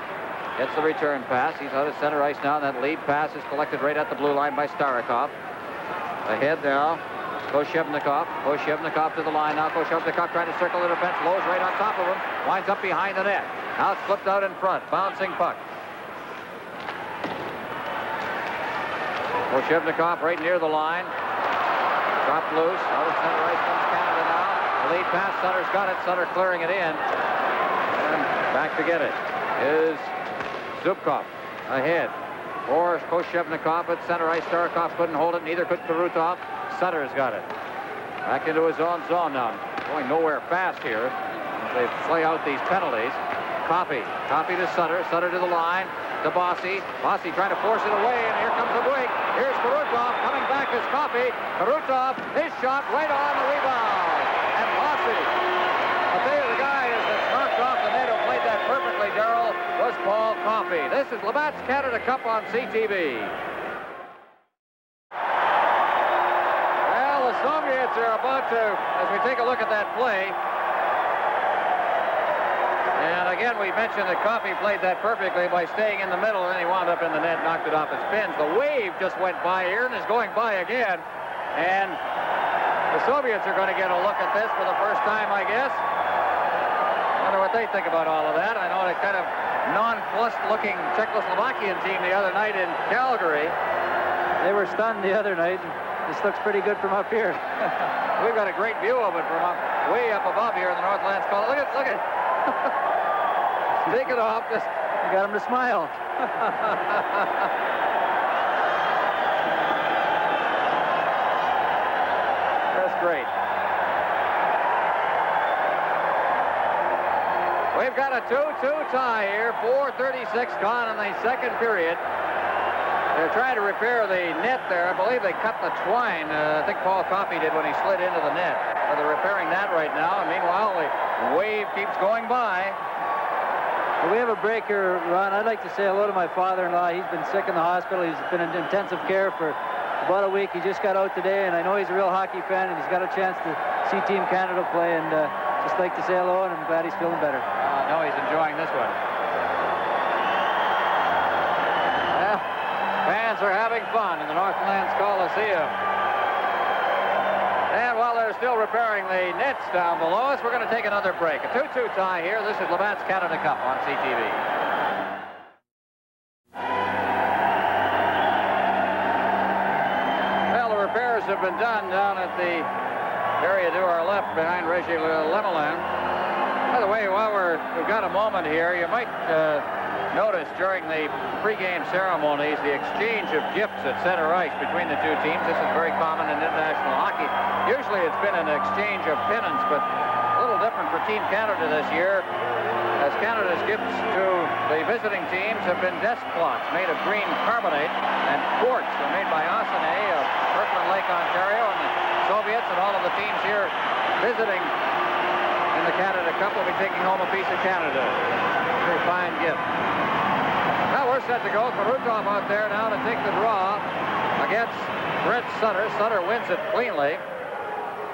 Gets the return pass. He's out of center ice now. That lead pass is collected right at the blue line by Starikov. Ahead now. Koshevnikov. Koshevnikov to the line now. Koshevnikov trying to circle the defense. Lowe's right on top of him. Winds up behind the net. Now it's flipped out in front. Bouncing puck. Koshevnikov right near the line. Dropped loose. Out of center ice comes Canada now. The lead pass. Sutter's got it. Sutter clearing it in. And back to get it is Zubkov. Ahead. Or Koshevnikov at center ice. Starikov couldn't hold it. Neither could Karutov. Sutter's got it. Back into his own zone now. Going nowhere fast here. They play out these penalties. Coffey. Coffey to Sutter. Sutter to the line. To Bossy. Bossy trying to force it away, and here comes the break. Here's Karutov. Coming back is Coffey. Karutov, his shot right on the rebound. And Bossy. I'll tell you, the guy that's knocked off the net who played that perfectly, Darrell, was Paul Coffey. This is Labatt's Canada Cup on CTV. Well, the Soviets are about to, as we take a look at that play, and again, we mentioned that Coffey played that perfectly by staying in the middle, and then he wound up in the net, knocked it off his pins. The wave just went by here and is going by again. And the Soviets are going to get a look at this for the first time, I guess. I wonder what they think about all of that. I know a kind of nonplussed-looking Czechoslovakian team the other night in Calgary. They were stunned the other night. This looks pretty good from up here. We've got a great view of it from way up above here in the Nordlands. Look at. Take it off. Just you got him to smile. That's great. We've got a 2-2 tie here. 4:36 gone in the second period. They're trying to repair the net there. I believe they cut the twine. I think Paul Coffey did when he slid into the net. So they're repairing that right now. And meanwhile, the wave keeps going by. Well, we have a break here, Ron. I'd like to say hello to my father-in-law. He's been sick in the hospital. He's been in intensive care for about a week. He just got out today, and I know he's a real hockey fan, and he's got a chance to see Team Canada play, and just like to say hello, and I'm glad he's feeling better. I know he's enjoying this one. Well, fans are having fun in the Nortländs Coliseum. And while they're still repairing the nets down below us, we're going to take another break. A 2-2 tie here. This is Labatt's Canada Cup on CTV. Well, the repairs have been done down at the area to our left behind Reggie Lemelin. By the way, while we've got a moment here, you might notice during the pregame ceremonies the exchange of gifts at center ice between the two teams. This is very common in international hockey. Usually it's been an exchange of pennants, but a little different for Team Canada this year, as Canada's gifts to the visiting teams have been desk clocks made of green carbonate, and quartz are made by Osane of Kirkland Lake, Ontario, and the Soviets and all of the teams here visiting in the Canada Cup will be taking home a piece of Canada. Very fine gift. Now we're set to go. Karutov out there now to take the draw against Brett Sutter. Sutter wins it cleanly.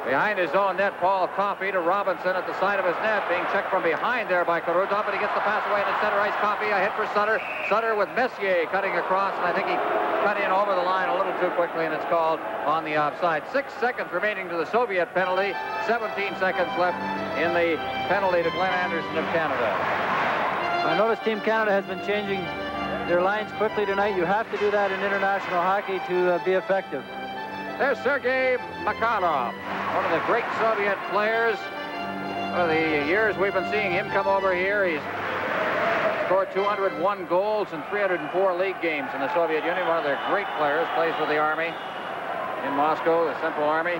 Behind his own net, Paul Coffey to Robinson at the side of his net, being checked from behind there by Karutov, but he gets the pass away into center ice. Coffey, a hit for Sutter. Sutter with Messier cutting across, and I think he cut in over the line a little too quickly, and it's called on the offside. 6 seconds remaining to the Soviet penalty. 17 seconds left in the penalty to Glenn Anderson of Canada. I notice Team Canada has been changing their lines quickly tonight. You have to do that in international hockey to be effective. There's Sergei Makarov, one of the great Soviet players. For the years we've been seeing him come over here, he's scored 201 goals in 304 league games in the Soviet Union. One of their great players, plays for the Army in Moscow, the Central Army.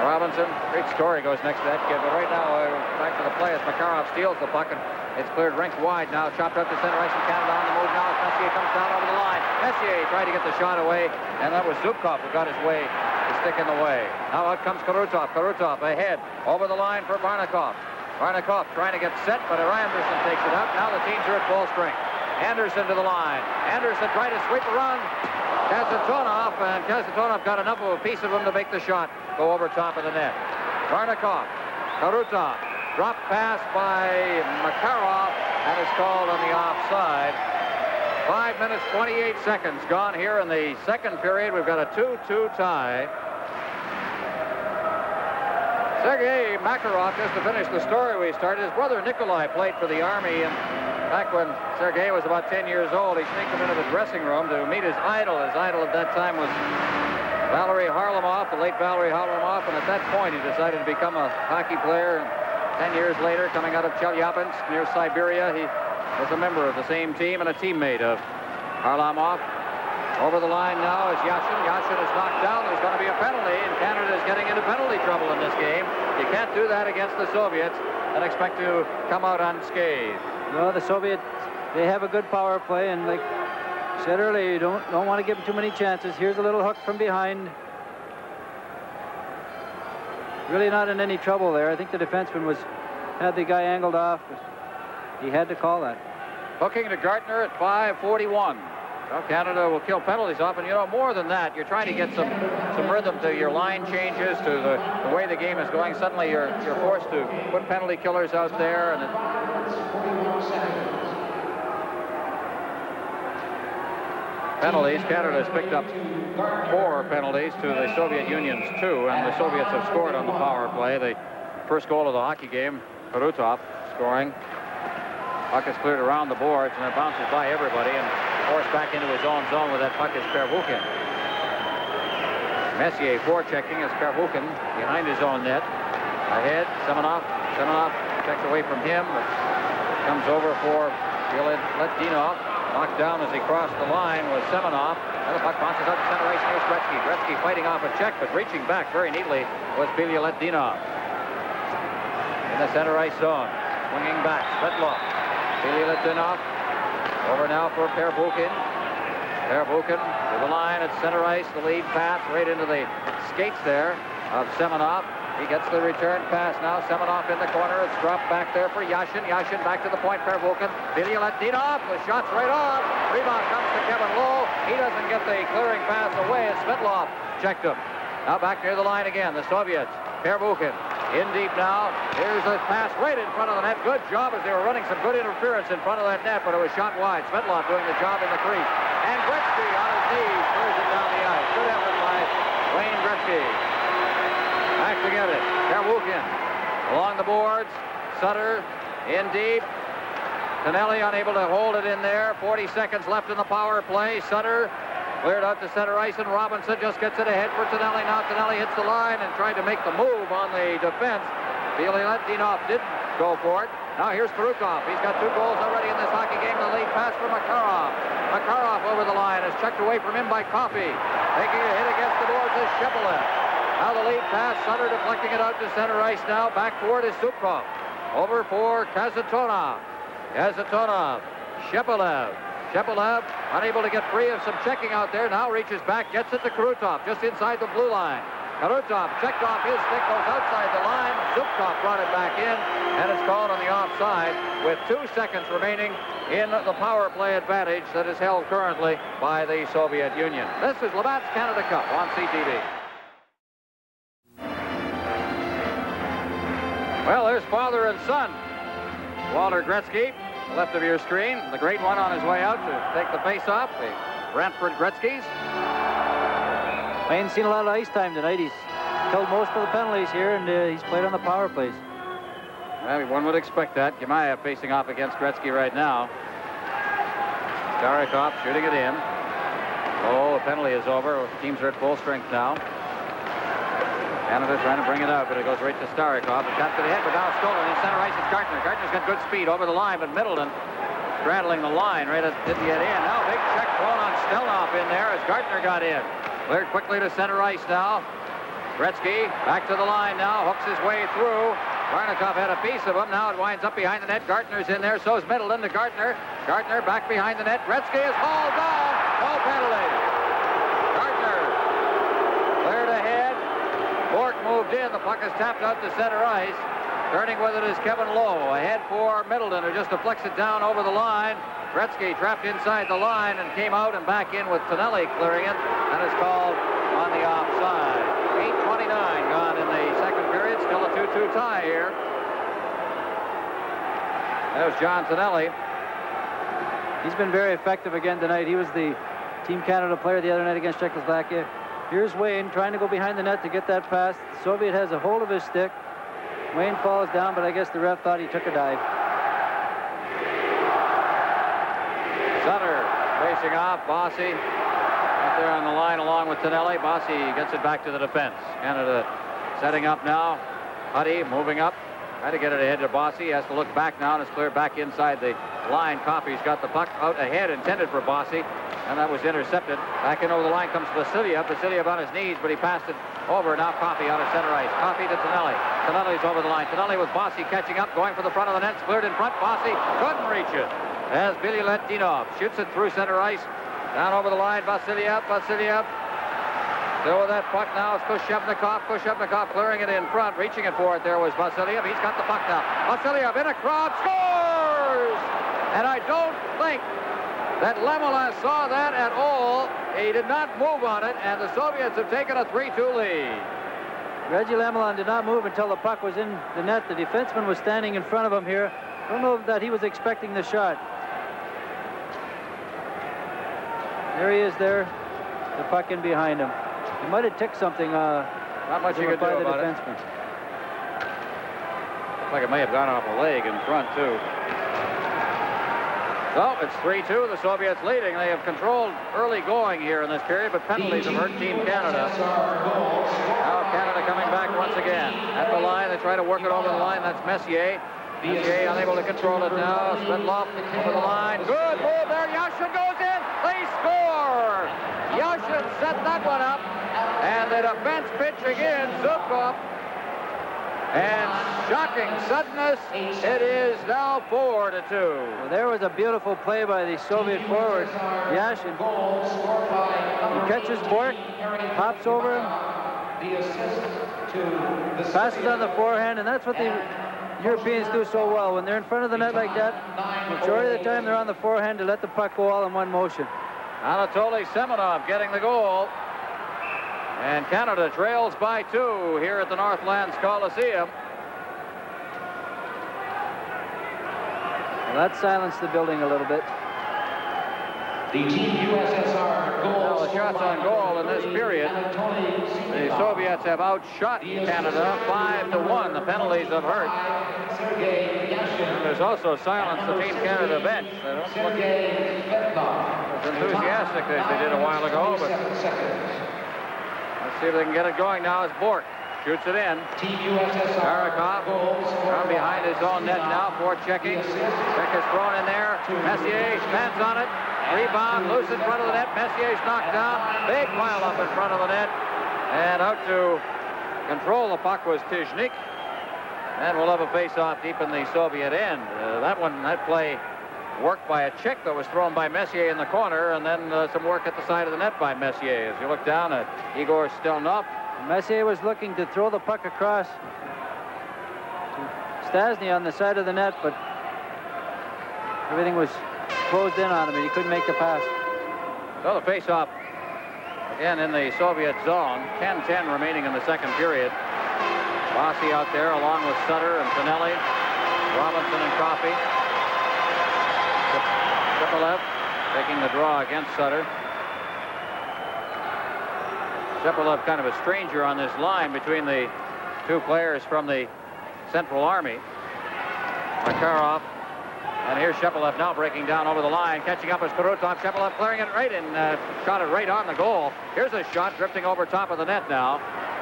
Robinson, great story, goes next to that kid. But right now, back to the play as Makarov steals the puck, and it's cleared rink wide now. Chopped up to center ice from Canada on the move now as Messier comes down over the line. Messier tried to get the shot away, and that was Zubkov who got his way to stick in the way. Now out comes Karutov. Karutov ahead, over the line for Barnikov. Barnikov trying to get set, but Anderson takes it up. Now the teams are at full strength. Anderson to the line. Anderson tried to sweep around Kazatonov, and Kazatonov got enough of a piece of him to make the shot go over top of the net. Barnikov, Karutov, drop pass by Makarov, and is called on the offside. 5 minutes, 28 seconds gone here in the second period. We've got a 2-2 tie. Sergei Makarov, just to finish the story we started, his brother Nikolai played for the Army, and back when Sergei was about 10 years old, he sneaked him into the dressing room to meet his idol. His idol at that time was Valery Harlamov, the late Valery Harlamov, and at that point he decided to become a hockey player. 10 years later, coming out of Chelyabinsk near Siberia, he was a member of the same team and a teammate of Harlamov. Over the line now is Yashin. Yashin is knocked down. There's going to be a penalty, and Canada is getting into penalty trouble in this game. You can't do that against the Soviets and expect to come out unscathed. No, the Soviets, they have a good power play, and like I said earlier, you don't want to give them too many chances. Here's a little hook from behind. Really not in any trouble there. I think the defenseman had the guy angled off, but he had to call that. Hooking to Gartner at 5:41. Well, Canada will kill penalties off, and you know, more than that, you're trying to get some rhythm to your line changes, to the way the game is going. Suddenly you're forced to put penalty killers out there, and penalties. Canada has picked up 4 penalties to the Soviet Union's 2, and the Soviets have scored on the power play. The first goal of the hockey game, Karutov scoring. Puck is cleared around the boards, and it bounces by everybody and forced back into his own zone with that puck is Pervukin. Messier forechecking as Pervukin behind his own net. Ahead, Semenov. Semenov checks away from him, but comes over for Letdinov. Knocked down as he crossed the line was Semenov. And the puck bounces out to center ice. Here's Gretzky. Gretzky fighting off a check, but reaching back very neatly was Letdinov. In the center ice zone. Swinging back. Svetlov. Letdinov. Over now for Pervukin. Pervukin to the line at center ice. The lead pass right into the skates there of Semenov. He gets the return pass now. Semenov in the corner. It's dropped back there for Yashin. Yashin back to the point. Pervukin. Letdinov. The shot's right on. Rebound comes to Kevin Lowe. He doesn't get the clearing pass away as Svetlov checked him. Now back near the line again. The Soviets. Pervukin. In deep now. Here's a pass right in front of the net. Good job as they were running some good interference in front of that net, but it was shot wide. Svetlov doing the job in the crease. And Gretzky on his knees throws it down the ice. Good effort by Wayne Gretzky. Back to get it. Pervukin along the boards. Sutter in deep. Tonelli unable to hold it in there. 40 seconds left in the power play. Sutter cleared out to center ice, and Robinson just gets it ahead for Tonelli. Now Tonelli hits the line and tried to make the move on the defense. Letdinov didn't go for it. Now here's Karukov. He's got 2 goals already in this hockey game. The lead pass for Makarov. Makarov over the line is checked away from him by Coffey. Taking a hit against the boards is Shepelin. Now the lead pass, Sutter deflecting it out to center ice now. Back for it is Zubkov. Over for Kazatonov. Kazatonov. Shepelev. Shepelev unable to get free of some checking out there. Now reaches back, gets it to Karutov just inside the blue line. Karutov checked off his stick, goes outside the line. Zubkov brought it back in, and it's called on the offside with 2 seconds remaining in the power play advantage that is held currently by the Soviet Union. This is Labatt's Canada Cup on CTV. Well, there's father and son. Walter Gretzky, the left of your screen, the great one on his way out to take the face-off, the Brantford Gretzkys. I ain't seen a lot of ice time tonight. He's killed most of the penalties here, and he's played on the power plays. Well, one would expect that. Gimayev facing off against Gretzky right now. Starikov shooting it in. Oh, the penalty is over. Teams are at full strength now. Canada trying to bring it out, but it goes right to Starikov. The shot to the head, but now stolen in center ice. It's Gartner. Gartner's got good speed over the line, but Middleton straddling the line right at didn't get in. Now big check thrown on Stelnoff in there as Gartner got in. Cleared quickly to center ice now. Gretzky back to the line now, hooks his way through. Varnikov had a piece of him. Now it winds up behind the net. Gartner's in there. So's Middleton to Gartner. Gartner back behind the net. Gretzky is hauled down. No penalty. Gartner cleared ahead. Bork moved in. The puck is tapped out to center ice. Turning with it is Kevin Lowe. Ahead for Middleton, who just deflects it down over the line. Gretzky trapped inside the line and came out and back in with Tonelli clearing it. And is called on the offside. 8:29 gone in the second period. Still a 2-2 tie here. There's John Tonelli. He's been very effective again tonight. He was the Team Canada player the other night against Czechoslovakia. Here's Wayne trying to go behind the net to get that pass. The Soviet has a hold of his stick. Wayne falls down, but I guess the ref thought he took a dive. Sutter facing off. Bossy up there on the line along with Tonelli. Bossy gets it back to the defense. Canada setting up now. Huddy moving up. Trying to get it ahead to Bossy. He has to look back now and it's cleared back inside the line. Coffey's got the puck out ahead intended for Bossy. And that was intercepted. Back in over the line comes Vasiliev. Vasiliev on his knees, but he passed it over. Now Coffey out of center ice. Coffey to Tonelli. Tonelli's over the line. Tonelli with Bossy catching up, going for the front of the net. Cleared in front. Bossy couldn't reach it. As Billy Letdinov shoots it through center ice. Down over the line, Vasiliev. Vasiliev still with that puck now. It's Kushevnikov. Kushevnikov clearing it in front. Reaching it for it. There was Vasiliev. He's got the puck now. Vasiliev in a crowd. Scores! And I don't think that Lemelin saw that at all. He did not move on it, and the Soviets have taken a 3-2 lead. Reggie Lemelin did not move until the puck was in the net. The defenseman was standing in front of him here. I don't know that he was expecting the shot. There he is there. The puck in behind him. He might have ticked something. Not much you could do about it. Looks like it may have gone off a leg in front, too. So it's 3-2. The Soviets leading. They have controlled early going here in this period, but penalties have hurt Team Canada. Now Canada coming back once again. At the line, they try to work it over the line. That's Messier. Messier unable to control it now. Svetlov over the line. Good move there. Yashin goes in. They score. Yashin set that one up. And the defense pitch again. Zubkov. And shocking suddenness, it is now 4-2. Well, there was a beautiful play by the Soviet forward, Yashin. He catches Bork, hops over him, passes on the forehand, and that's what the Europeans do so well. When they're in front of the net like that, majority of the time they're on the forehand to let the puck go all in one motion. Anatoly Semenov getting the goal. And Canada trails by 2 here at the Northlands Coliseum. Well, that silenced the building a little bit. The Team USSR goals. The shots on goal in this period. The Soviets have outshot Canada 5-1. The penalties have hurt. And there's also silence the Team Canada bench. They don't look as enthusiastic as they did a while ago, but let's see if they can get it going now as Bork shoots it in. Team USSR. Barakov down behind his own net now for checking. Check is thrown in there. Messier stands on it. Rebound, loose in front of the net. Messier's knocked down. Big pile up in front of the net. And out to control the puck was Tizhnik. And we'll have a face-off deep in the Soviet end. That play worked by a check that was thrown by Messier in the corner, and then some work at the side of the net by Messier. As you look down at Igor Stelnov. Messier was looking to throw the puck across to Stasny on the side of the net, but everything was closed in on him, and he couldn't make the pass. So the face-off again in the Soviet zone. 10-10 remaining in the second period. Bossy out there along with Sutter and Tonelli, Robinson and Coffey. Shepelev taking the draw against Sutter. Shepelev kind of a stranger on this line between the two players from the Central Army. Makarov. And here's Shepelev now breaking down over the line. Catching up is Kurutov. Shepelev clearing it right in. Shot it right on the goal. Here's a shot drifting over top of the net now.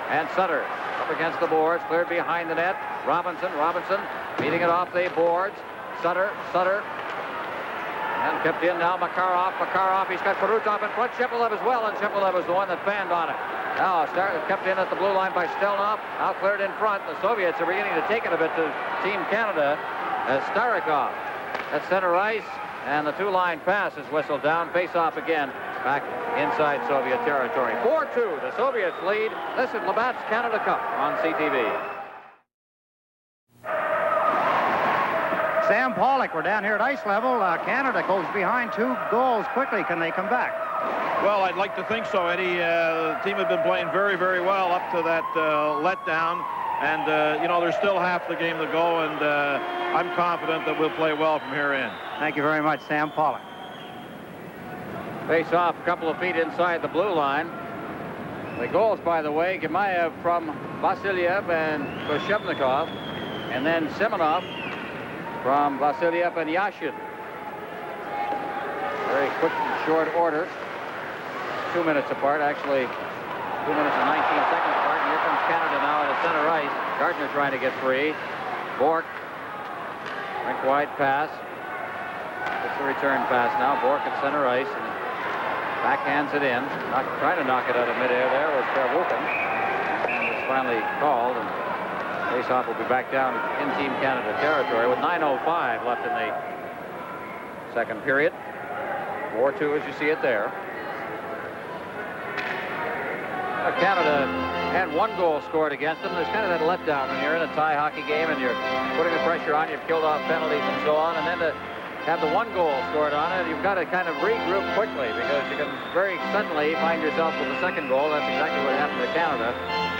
And Sutter up against the boards. Cleared behind the net. Robinson beating it off the boards. Sutter. And kept in now Makarov. He's got Kurutov in front. Shepelev as well. And Shepelev is the one that fanned on it. Now kept in at the blue line by Stelnov. Now cleared in front. The Soviets are beginning to take it a bit to Team Canada as Starikov at center ice. And the two-line pass is whistled down. Face-off again back inside Soviet territory. 4-2. The Soviets lead. This is Labatt's Canada Cup on CTV. Sam Pollock, we're down here at ice level. Canada goes behind 2 goals quickly. Can they come back? Well, I'd like to think so, Eddie. The team had been playing very, very well up to that letdown. And, you know, there's still half the game to go, and I'm confident that we'll play well from here in. Thank you very much, Sam Pollock. Face off a couple of feet inside the blue line. The goals, by the way, Gemayev from Vasilyev and Koshevnikov, and then Simonov from Vasilyev and Yashin. Very quick and short order. 2 minutes apart, actually 2 minutes and 19 seconds apart. And here comes Canada now at the center ice. Gardner trying to get free. Bork, rink wide pass. It's a return pass now. Bork at center ice and backhands it in. Trying to knock it out of midair there was Pervukin. And it's finally called. And face-off will be back down in Team Canada territory with 9:05 left in the second period. 4-2 as you see it there. Canada had 1 goal scored against them. There's kind of that letdown when you're in a tie hockey game and you're putting the pressure on, you've killed off penalties and so on, and then to have the 1 goal scored on it, you've got to kind of regroup quickly because you can very suddenly find yourself with the 2nd goal. That's exactly what happened to Canada.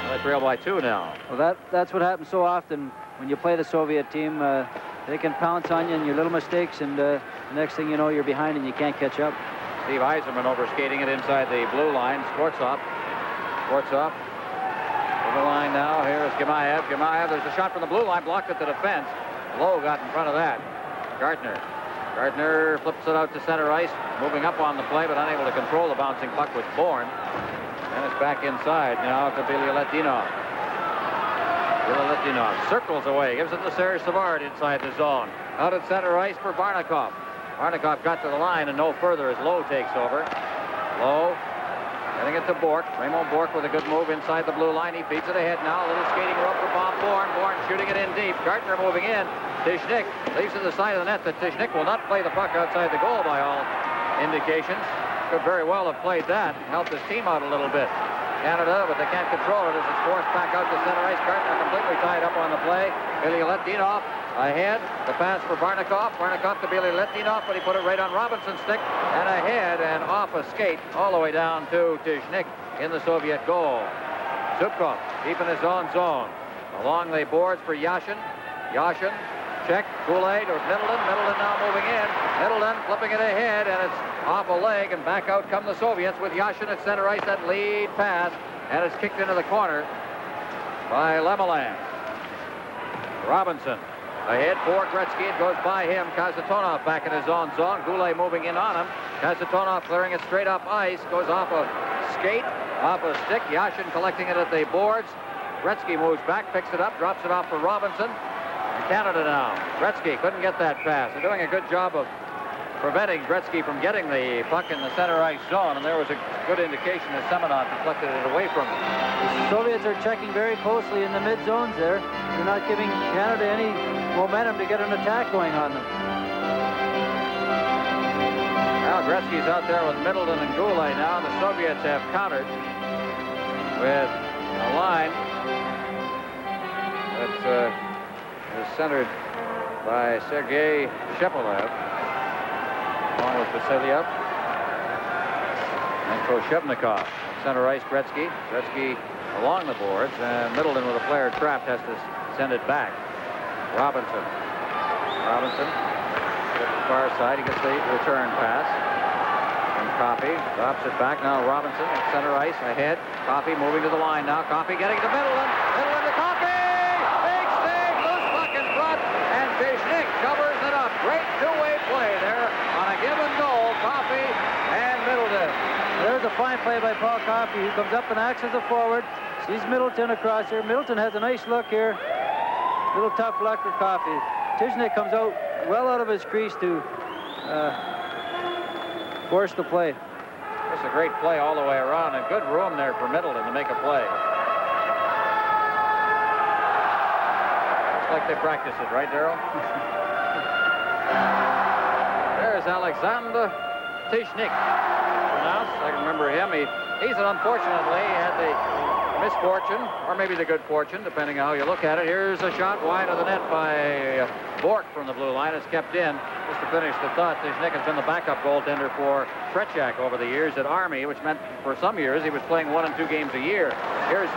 They trail by 2 now. Well, that's what happens so often when you play the Soviet team. They can pounce on you and your little mistakes, and the next thing you know, you're behind and you can't catch up. Steve Eiserman overskating it inside the blue line. Skvortsov. Skvortsov. To the line now. Here is Gemayev. Gemayev, there's a shot from the blue line, blocked at the defense. Lowe got in front of that. Gardner. Gardner flips it out to center ice, moving up on the play, but unable to control the bouncing puck with Bourne. And it's back inside now to Bilyaletdinov. Bilyaletdinov circles away, gives it to Serge Savard inside the zone. Out at center ice for Barnikov. Barnikov got to the line and no further as Lowe takes over. Lowe getting it to Bork. Raymond Bork with a good move inside the blue line. He feeds it ahead now. A little skating rope for Bob Bourne. Bourne shooting it in deep. Gardner moving in. Tishnik leaves to the side of the net, but Tishnik will not play the puck outside the goal by all indications. Could very well have played that. Helped his team out a little bit. Canada, but they can't control it as it's forced back out to center ice. Gardner completely tied up on the play. Bilyaletdinov ahead. The pass for Barnikov. Barnikov to Bilyaletdinov, but he put it right on Robinson's stick. And ahead and off a skate all the way down to Tishnik in the Soviet goal. Zubkov deep in his own zone. Along the boards for Yashin. Yashin. Check, Goulet or Middleton. Middleton now moving in. Middleton flipping it ahead, and it's off a leg, and back out come the Soviets with Yashin at center ice. That lead pass, and it's kicked into the corner by Lemelin. Robinson ahead for Gretzky. It goes by him. Kasatonov back in his own zone. Goulet moving in on him. Kasatonov clearing it straight up ice. Goes off a skate, off a stick. Yashin collecting it at the boards. Gretzky moves back, picks it up, drops it off for Robinson. Canada now. Gretzky couldn't get that pass. They're doing a good job of preventing Gretzky from getting the puck in the center ice zone, and there was a good indication that Semenov deflected it away from him. The Soviets are checking very closely in the mid zones there. They're not giving Canada any momentum to get an attack going on them. Now Gretzky's out there with Middleton and Goulet now, and the Soviets have countered with a line that's is centered by Sergei Shepelev, along with Vasilyev and Koshevnikov. Center ice, Gretzky. Gretzky along the boards, and Middleton with a flared trap has to send it back. Robinson. Robinson gets the far side. He gets the return pass. And Coffey drops it back. Now Robinson at center ice ahead. Coffey moving to the line now. Coffey getting to Middleton. Middleton to Coffey! Tishnik covers it up. Great two-way play there on a given goal. Coffey and Middleton. There's a fine play by Paul Coffey, who comes up and acts as a forward. Sees Middleton across here. Middleton has a nice look here. Little tough luck for Coffey. Tishnik comes out well out of his crease to force the play. This Just a great play all the way around, and good room there for Middleton to make a play. Looks like they practice it, right, Darrell? There's Alexander Tishnik. Pronounced. I can remember him. He's unfortunately had the misfortune, or maybe the good fortune, depending on how you look at it. Here's a shot wide of the net by Bork from the blue line. It's kept in. Just to finish the thought, Tishnik has been the backup goaltender for Tretiak over the years at Army, which meant for some years he was playing 1 and 2 games a year. Here's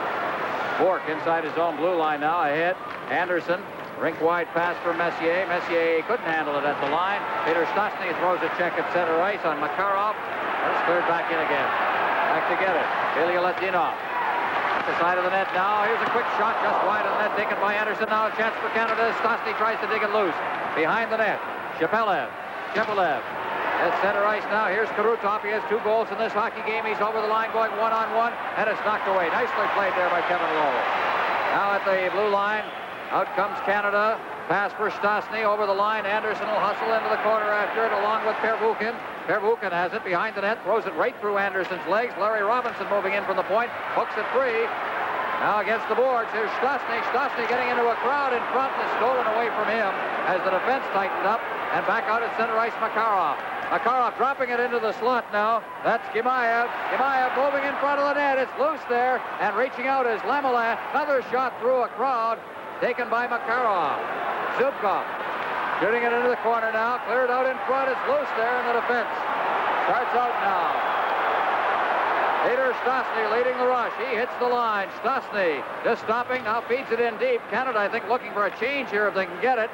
Bork inside his own blue line now. Ahead, Anderson. Rink-wide pass for Messier. Messier couldn't handle it at the line. P.Štyastny throws a check at center ice on Makarov. It's cleared back in again. Back to get it. Ilya Latino. At the side of the net now. Here's a quick shot just wide of the net taken by Anderson. Now a chance for Canada. Stastny tries to dig it loose. Behind the net. Shepelev. At center ice now. Here's Karutov. He has 2 goals in this hockey game. He's over the line going 1-on-1. And it's knocked away. Nicely played there by Kevin Lowe. Now at the blue line. Out comes Canada. Pass for Stastny over the line. Anderson will hustle into the corner after it along with Pervukin. Pervukin has it behind the net. Throws it right through Anderson's legs. Larry Robinson moving in from the point. Hooks it free. Now against the boards. Here's Stastny. Stastny getting into a crowd in front and is stolen away from him as the defense tightened up. And back out at center ice, Makarov. Makarov dropping it into the slot now. That's Gimaev. Gimaev moving in front of the net. It's loose there. And reaching out is Lamela. Another shot through a crowd. Taken by Makarov. Zubkov shooting it into the corner now. Cleared out in front. It's loose there in the defense. Starts out now. P.Štyastny leading the rush. He hits the line. Stastny just stopping. Now feeds it in deep. Canada, I think, looking for a change here if they can get it.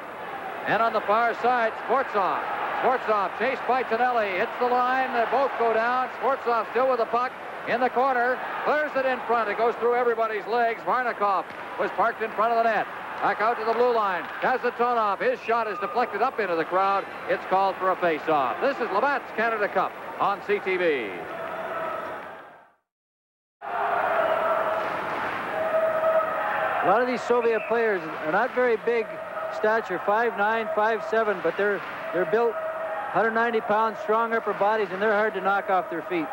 And on the far side, Sportsov. Sportsov chased by Tonelli. Hits the line. They both go down. Sportsov still with the puck. In the corner, clears it in front. It goes through everybody's legs. Varnikov was parked in front of the net. Back out to the blue line. Kazatonov, his shot is deflected up into the crowd. It's called for a face-off. This is Labatt's Canada Cup on CTV. A lot of these Soviet players are not very big stature, 5'9", 5'7", but they're built 190 pounds, strong upper bodies, and they're hard to knock off their feet.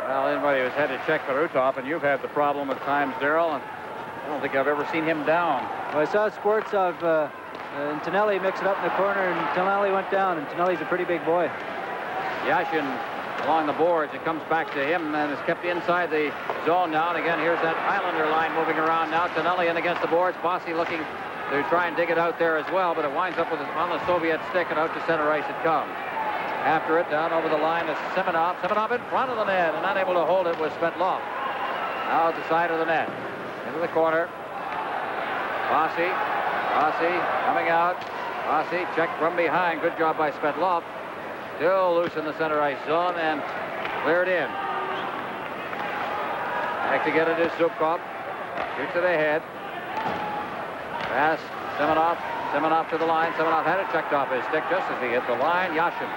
Well, anybody who's had to check Karutov, and you've had the problem at times, Darrell, and I don't think I've ever seen him down. Well, I saw Sportsov and Tonelli mix it up in the corner, and Tonelli went down, and Tonelli's a pretty big boy. Yashin along the boards. It comes back to him and is kept inside the zone now. And again, here's that Islander line moving around now. Tonelli in against the boards. Bossy looking to try and dig it out there as well, but it winds up with it on the Soviet stick, and out to center ice it comes. After it, down over the line is Semenov. Semenov in front of the net, and unable to hold it was Svetlov. Now at the side of the net. Into the corner. Bossy coming out. Bossy checked from behind. Good job by Svetlov. Still loose in the center ice zone and cleared in. Back to get it is Zubkov. Shoots it ahead. Pass. Semenov. Semenov to the line. Semenov had it checked off his stick just as he hit the line. Yashin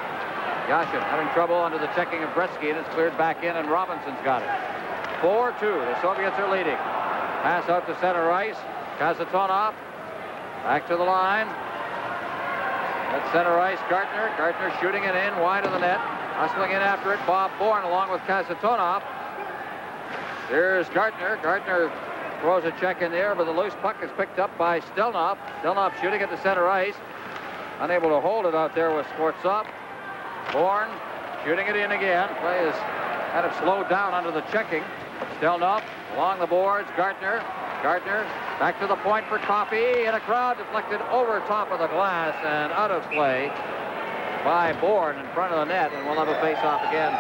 having trouble under the checking of Gretzky, and it's cleared back in, and Robinson's got it. 4-2. The Soviets are leading. Pass out to center ice. Kazatonov. Back to the line. At center ice, Gartner. Gartner shooting it in wide of the net. Hustling in after it, Bob Bourne along with Kazatonov. There's Gartner. Gartner throws a check in there, but the loose puck is picked up by Stelnov. Stelnov shooting at the center ice. Unable to hold it out there with Sportsov. Bourne shooting it in again. Play is kind of slowed down under the checking. Stelnov along the boards. Gartner back to the point for Coffey, and a crowd deflected over top of the glass and out of play by Bourne in front of the net, and we'll have a face-off again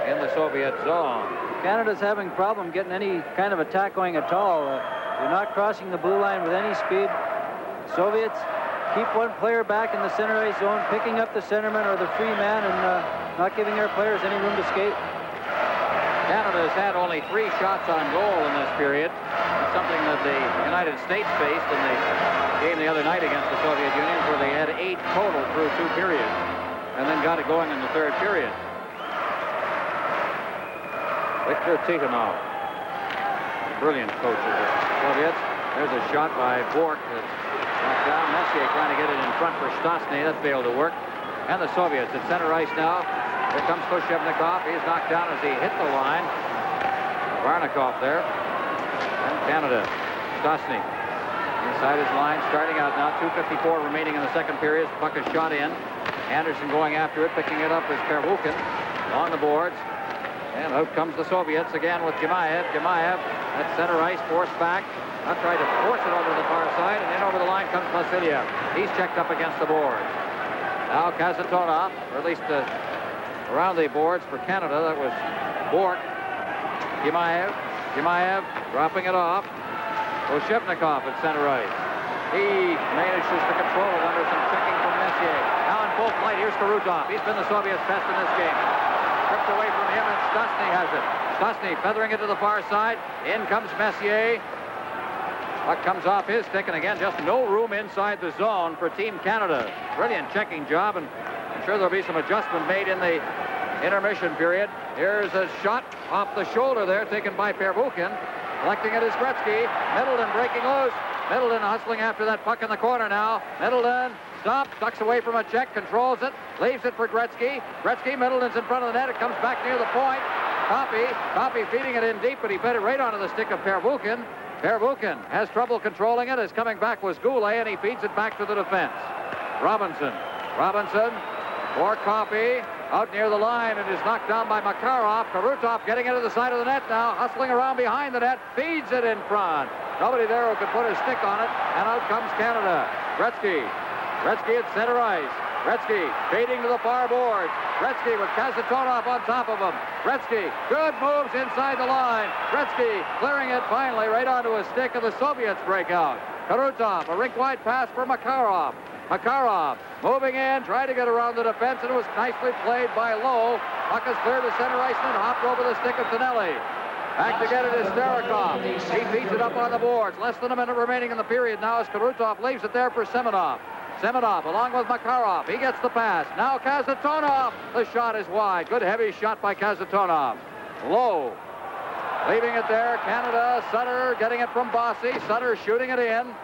in the Soviet zone. Canada's having a problem getting any kind of attack going at all. They're not crossing the blue line with any speed. Soviets keep one player back in the center ice zone, picking up the centerman or the free man, and not giving their players any room to skate. Canada has had only 3 shots on goal in this period. It's something that the United States faced in the game the other night against the Soviet Union, where they had 8 total through 2 periods and then got it going in the 3rd period. Viktor Tikhonov, brilliant coach of the Soviets. There's a shot by Bork that's knocked down. Messier trying to get it in front for Štyastny. That failed to work. And the Soviets at center ice now. Here comes Koshevnikov. He's knocked down as he hit the line. Varnikov there. And Canada. Stosny inside his line, starting out now. 2:54 remaining in the second period. The puck is shot in. Anderson going after it, picking it up is Pervukin on the boards. And out comes the Soviets again with Gimaev. Gimaev at center ice, forced back. Not trying to force it over to the far side, and in over the line comes Vassiliev. He's checked up against the boards. Now Kazatonov, or at least around the boards for Canada. That was Bork. Gimaev. Gimaev dropping it off. Koshevnikov at center ice. He manages to control it under some checking from Messier. Now in full flight, here's Karutov. He's been the Soviets' best in this game. Stripped away from him, and Stosny has it. Stosny feathering it to the far side. In comes Messier. Puck comes off his stick, and again, just no room inside the zone for Team Canada. Brilliant checking job, and I'm sure there'll be some adjustment made in the intermission period. Here's a shot off the shoulder there, taken by Pervukin. Collecting it is Gretzky. Middleton breaking loose. Middleton hustling after that puck in the corner now. Middleton stops, ducks away from a check, controls it, leaves it for Gretzky. Gretzky, Middleton's in front of the net. It comes back near the point. Copy feeding it in deep, but he fed it right onto the stick of Pervukin. Pervukin has trouble controlling it. As coming back was Goulet, and he feeds it back to the defense. Robinson for Copy. Out near the line, it is knocked down by Makarov. Karutov getting into the side of the net now, hustling around behind the net, feeds it in front. Nobody there who could put a stick on it, and out comes Canada. Gretzky at center ice. Gretzky fading to the far boards. Gretzky with Kazatonov on top of him. Gretzky, good moves inside the line. Gretzky clearing it finally right onto a stick, and the Soviets break out. Karutov, a rink-wide pass for Makarov. Makarov moving in, trying to get around the defense, and it was nicely played by Lowe. Puck is cleared to center ice and hopped over the stick of Tonelli. Back to get it is Starikov. He feeds it up on the boards. Less than a minute remaining in the period now as Karutov leaves it there for Semenov. Semenov along with Makarov. He gets the pass. Now Kazatonov. The shot is wide. Good heavy shot by Kazatonov. Lowe leaving it there. Canada, Sutter getting it from Bossy. Sutter shooting it in.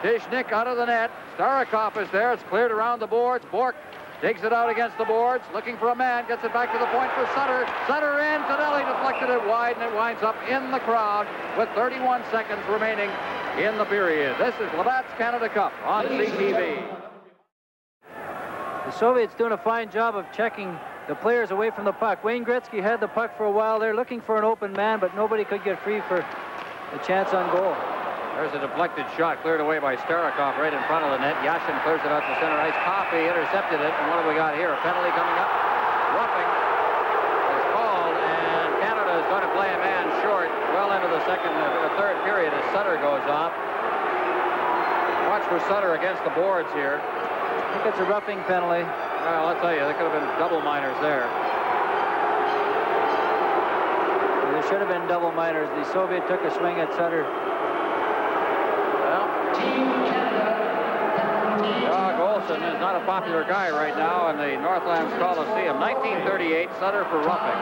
Tishnik out of the net. Starikov is there. It's cleared around the boards. Bork digs it out against the boards, looking for a man, gets it back to the point for Sutter. Sutter in, Tonelli deflected it wide, and it winds up in the crowd with 31 seconds remaining in the period. This is Labatt's Canada Cup on CTV. The Soviets doing a fine job of checking the players away from the puck. Wayne Gretzky had the puck for a while there, looking for an open man, but nobody could get free for a chance on goal. There's a deflected shot cleared away by Starikov right in front of the net. Yashin clears it out to center ice. Coffey intercepted it, and what have we got here? A penalty coming up. Roughing is called, and Canada is going to play a man short well into the third period as Sutter goes off. Watch for Sutter against the boards here. I think it's a roughing penalty. Well, I'll tell you, there could have been double minors there. There should have been double minors. The Soviet took a swing at Sutter. Olsen is not a popular guy right now in the Northlands Coliseum. 1938, Sutter for roughing.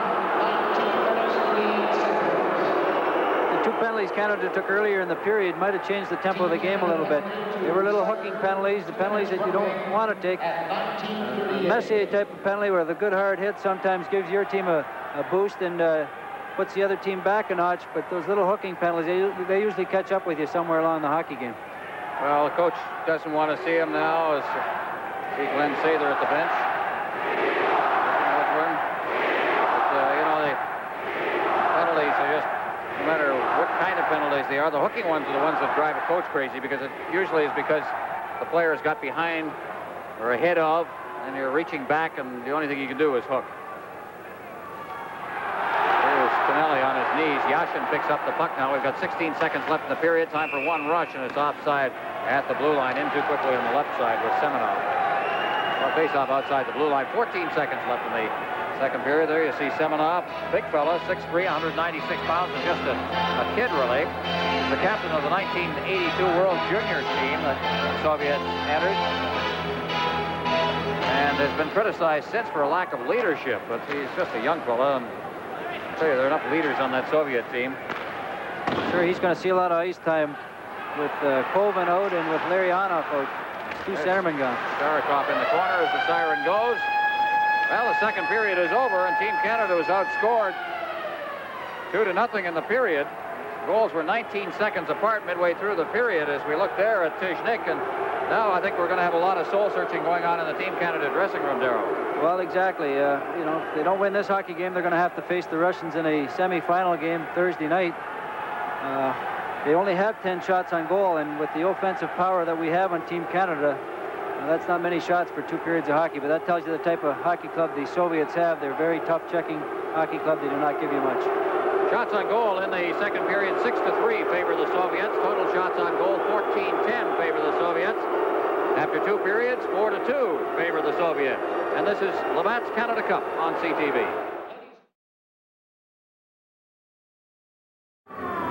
The two penalties Canada took earlier in the period might have changed the tempo of the game a little bit. They were little hooking penalties, the penalties that you don't want to take. Messier type of penalty where the good hard hit sometimes gives your team a boost and puts the other team back a notch, but those little hooking penalties, they usually catch up with you somewhere along the hockey game. Well, the coach doesn't want to see him now as see Glenn Sather at the bench. But, you know, the penalties are just, no matter what kind of penalties they are, the hooking ones are the ones that drive a coach crazy, because it usually is because the players got behind or ahead of, and you're reaching back, and the only thing you can do is hook. Tonelli on his knees. Yashin picks up the puck now. We've got 16 seconds left in the period. Time for one rush, and it's offside at the blue line. In too quickly on the left side with Semenov. Well, face-off outside the blue line. 14 seconds left in the second period. There you see Semenov, big fella, 6'3", 196 pounds, and just a kid, really. He's the captain of the 1982 World Junior team that the Soviets entered. And has been criticized since for a lack of leadership, but he's just a young fella. And I'll tell you, there are enough leaders on that Soviet team. Sure, he's going to see a lot of ice time with Colvin out and with Larionov out. Two centermen gone. Starikov in the corner as the siren goes. Well, the second period is over, and Team Canada was outscored 2-0 in the period. Goals were 19 seconds apart midway through the period as we look there at Tishnik, and now I think we're going to have a lot of soul-searching going on in the Team Canada dressing room, Darryl. Well, exactly. You know, if they don't win this hockey game, they're going to have to face the Russians in a semi-final game Thursday night. They only have 10 shots on goal, and with the offensive power that we have on Team Canada, that's not many shots for 2 periods of hockey, but that tells you the type of hockey club the Soviets have. They're a very tough-checking hockey club. They do not give you much. Shots on goal in the second period, 6-3 favor the Soviets. Total shots on goal, 14-10 favor the Soviets. After 2 periods, 4-2 favor the Soviets. And this is Labatt's Canada Cup on CTV.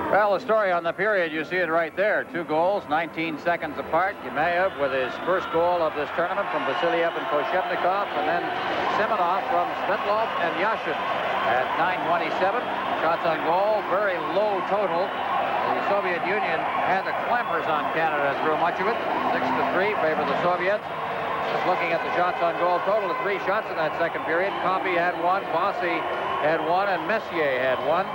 Well, the story on the period, you see it right there. 2 goals, 19 seconds apart. I.Gimаев with his first goal of this tournament from Vasiliev and Koshevnikov, and then Semenov from Svetlov and Yashin at 9:27. Shots on goal, very low total. The Soviet Union had the clampers on Canada through much of it. 6-3 favor the Soviets. Just looking at the shots on goal total, 3 shots in that second period. Coffey had 1, Bossy had 1, and Messier had 1.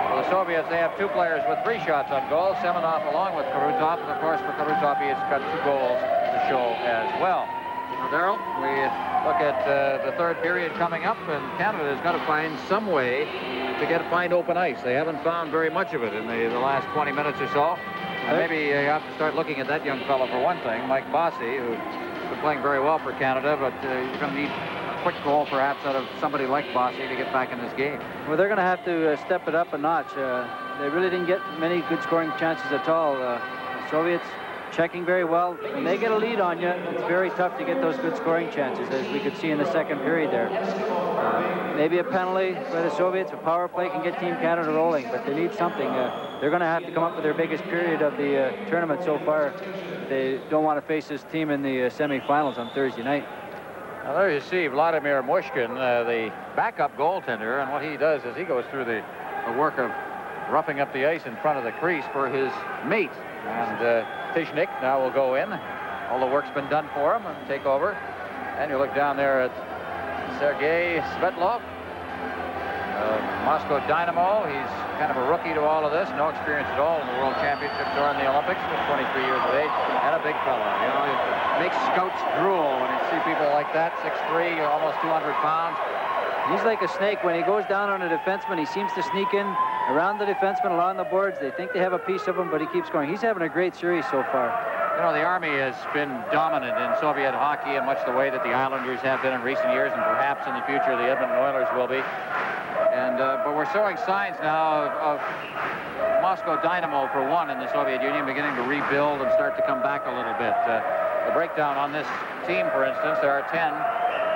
For the Soviets, they have 2 players with 3 shots on goal. Semenov along with Karutov. And of course, for Karutov, he has got 2 goals to show as well. Darryl, we look at the third period coming up, and Canada has got to find some way to find open ice. They haven't found very much of it in the last 20 minutes or so. And maybe you have to start looking at that young fellow for one thing, Mike Bossy, who's been playing very well for Canada, but you're going to need a quick goal perhaps out of somebody like Bossy to get back in this game. Well, they're going to have to step it up a notch. They really didn't get many good scoring chances at all. The Soviets checking very well. When they get a lead on you, it's very tough to get those good scoring chances, as we could see in the second period there. Maybe a penalty by the Soviets, a power play can get Team Canada rolling, but they need something. They're going to have to come up with their biggest period of the tournament so far. They don't want to face this team in the semifinals on Thursday night. Now there you see Vladimir Mushkin, the backup goaltender, and what he does is he goes through the work of roughing up the ice in front of the crease for his mate. And Tishnik now will go in. All the work's been done for him and take over. And you look down there at Sergei Svetlov, Moscow Dynamo. He's kind of a rookie to all of this. No experience at all in the World Championships or in the Olympics. Just 23 years of age. And a big fellow. You know, it makes scouts drool when you see people like that. 6'3", almost 200 pounds. He's like a snake. When he goes down on a defenseman, he seems to sneak in around the defenseman, along the boards. They think they have a piece of him, but he keeps going. He's having a great series so far. You know, the Army has been dominant in Soviet hockey in much the way that the Islanders have been in recent years, and perhaps in the future the Edmonton Oilers will be. And but we're showing signs now of Moscow Dynamo, for one, in the Soviet Union, beginning to rebuild and start to come back a little bit. The breakdown on this team, for instance, there are 10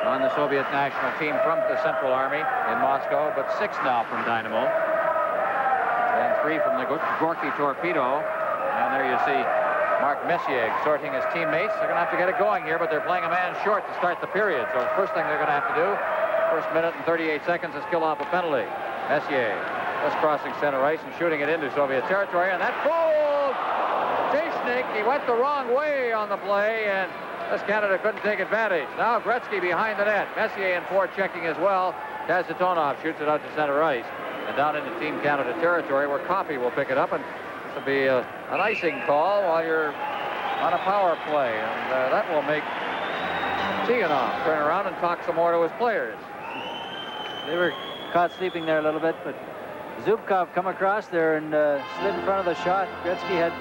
on the Soviet national team from the Central Army in Moscow, but 6 now from Dynamo. And 3 from the Gorky Torpedo. And there you see Mark Messier sorting his teammates. They're going to have to get it going here, but they're playing a man short to start the period. So the first thing they're going to have to do, first minute and 38 seconds, is kill off a penalty. Messier just crossing center ice and shooting it into Soviet territory. And that fooled Tishnik. He went the wrong way on the play, and this Canada couldn't take advantage. Now Gretzky behind the net. Messier in checking as well. Kazatonov shoots it out to center ice. And down into Team Canada territory, where Coffey will pick it up, and this will be an icing call while you're on a power play. And that will make Tiganov turn around and talk some more to his players. They were caught sleeping there a little bit, but Zubkov come across there and slid in front of the shot. Gretzky had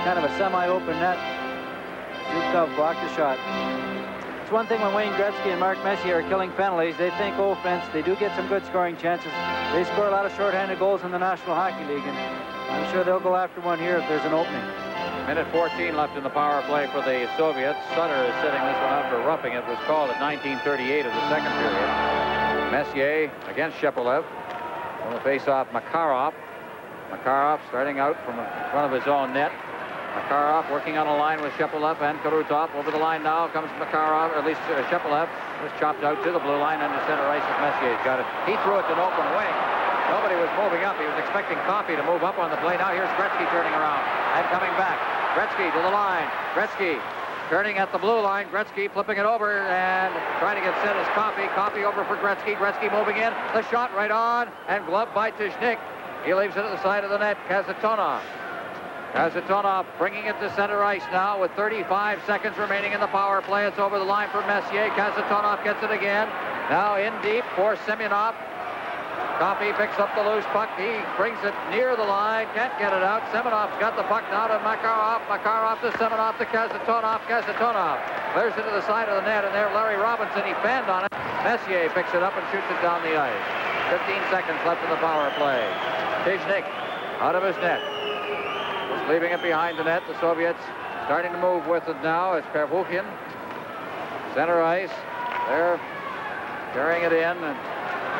kind of a semi-open net. Zubkov blocked the shot. It's one thing when Wayne Gretzky and Mark Messier are killing penalties. They think offense. They do get some good scoring chances. They score a lot of shorthanded goals in the National Hockey League, and I'm sure they'll go after one here if there's an opening. Minute 14 left in the power play for the Soviets. Sutter is sitting this one out for roughing. It was called at 19:38 of the second period. Messier against Shepelev. On the face-off, Makarov. Makarov starting out from in front of his own net. Makarov working on a line with Shepelev and Karutov. Over the line now comes Makarov, or at least Shepelev. Was chopped out to the blue line under center ice as Messier's got it. He threw it to an open wing. Nobody was moving up. He was expecting Coffey to move up on the play. Now here's Gretzky turning around and coming back. Gretzky to the line. Gretzky Turning at the blue line, Gretzky flipping it over and trying to get set as Coffey. Coffey over for Gretzky. Gretzky moving in. The shot right on and gloved by Tishnik. He leaves it at the side of the net. Kasatonov. Kasatonov bringing it to center ice now with 35 seconds remaining in the power play. It's over the line for Messier. Kasatonov gets it again. Now in deep for Semyonov. Coffey picks up the loose puck. He brings it near the line. Can't get it out. Semenov's got the puck now to Makarov. Makarov to Semenov to Kasatonov. Kasatonov clears it to the side of the net, and there Larry Robinson, he fanned on it. Messier picks it up and shoots it down the ice. 15 seconds left in the power play. Tishnik out of his net. Just leaving it behind the net. The Soviets starting to move with it now. It's Pervukhin. Center ice. They're carrying it in and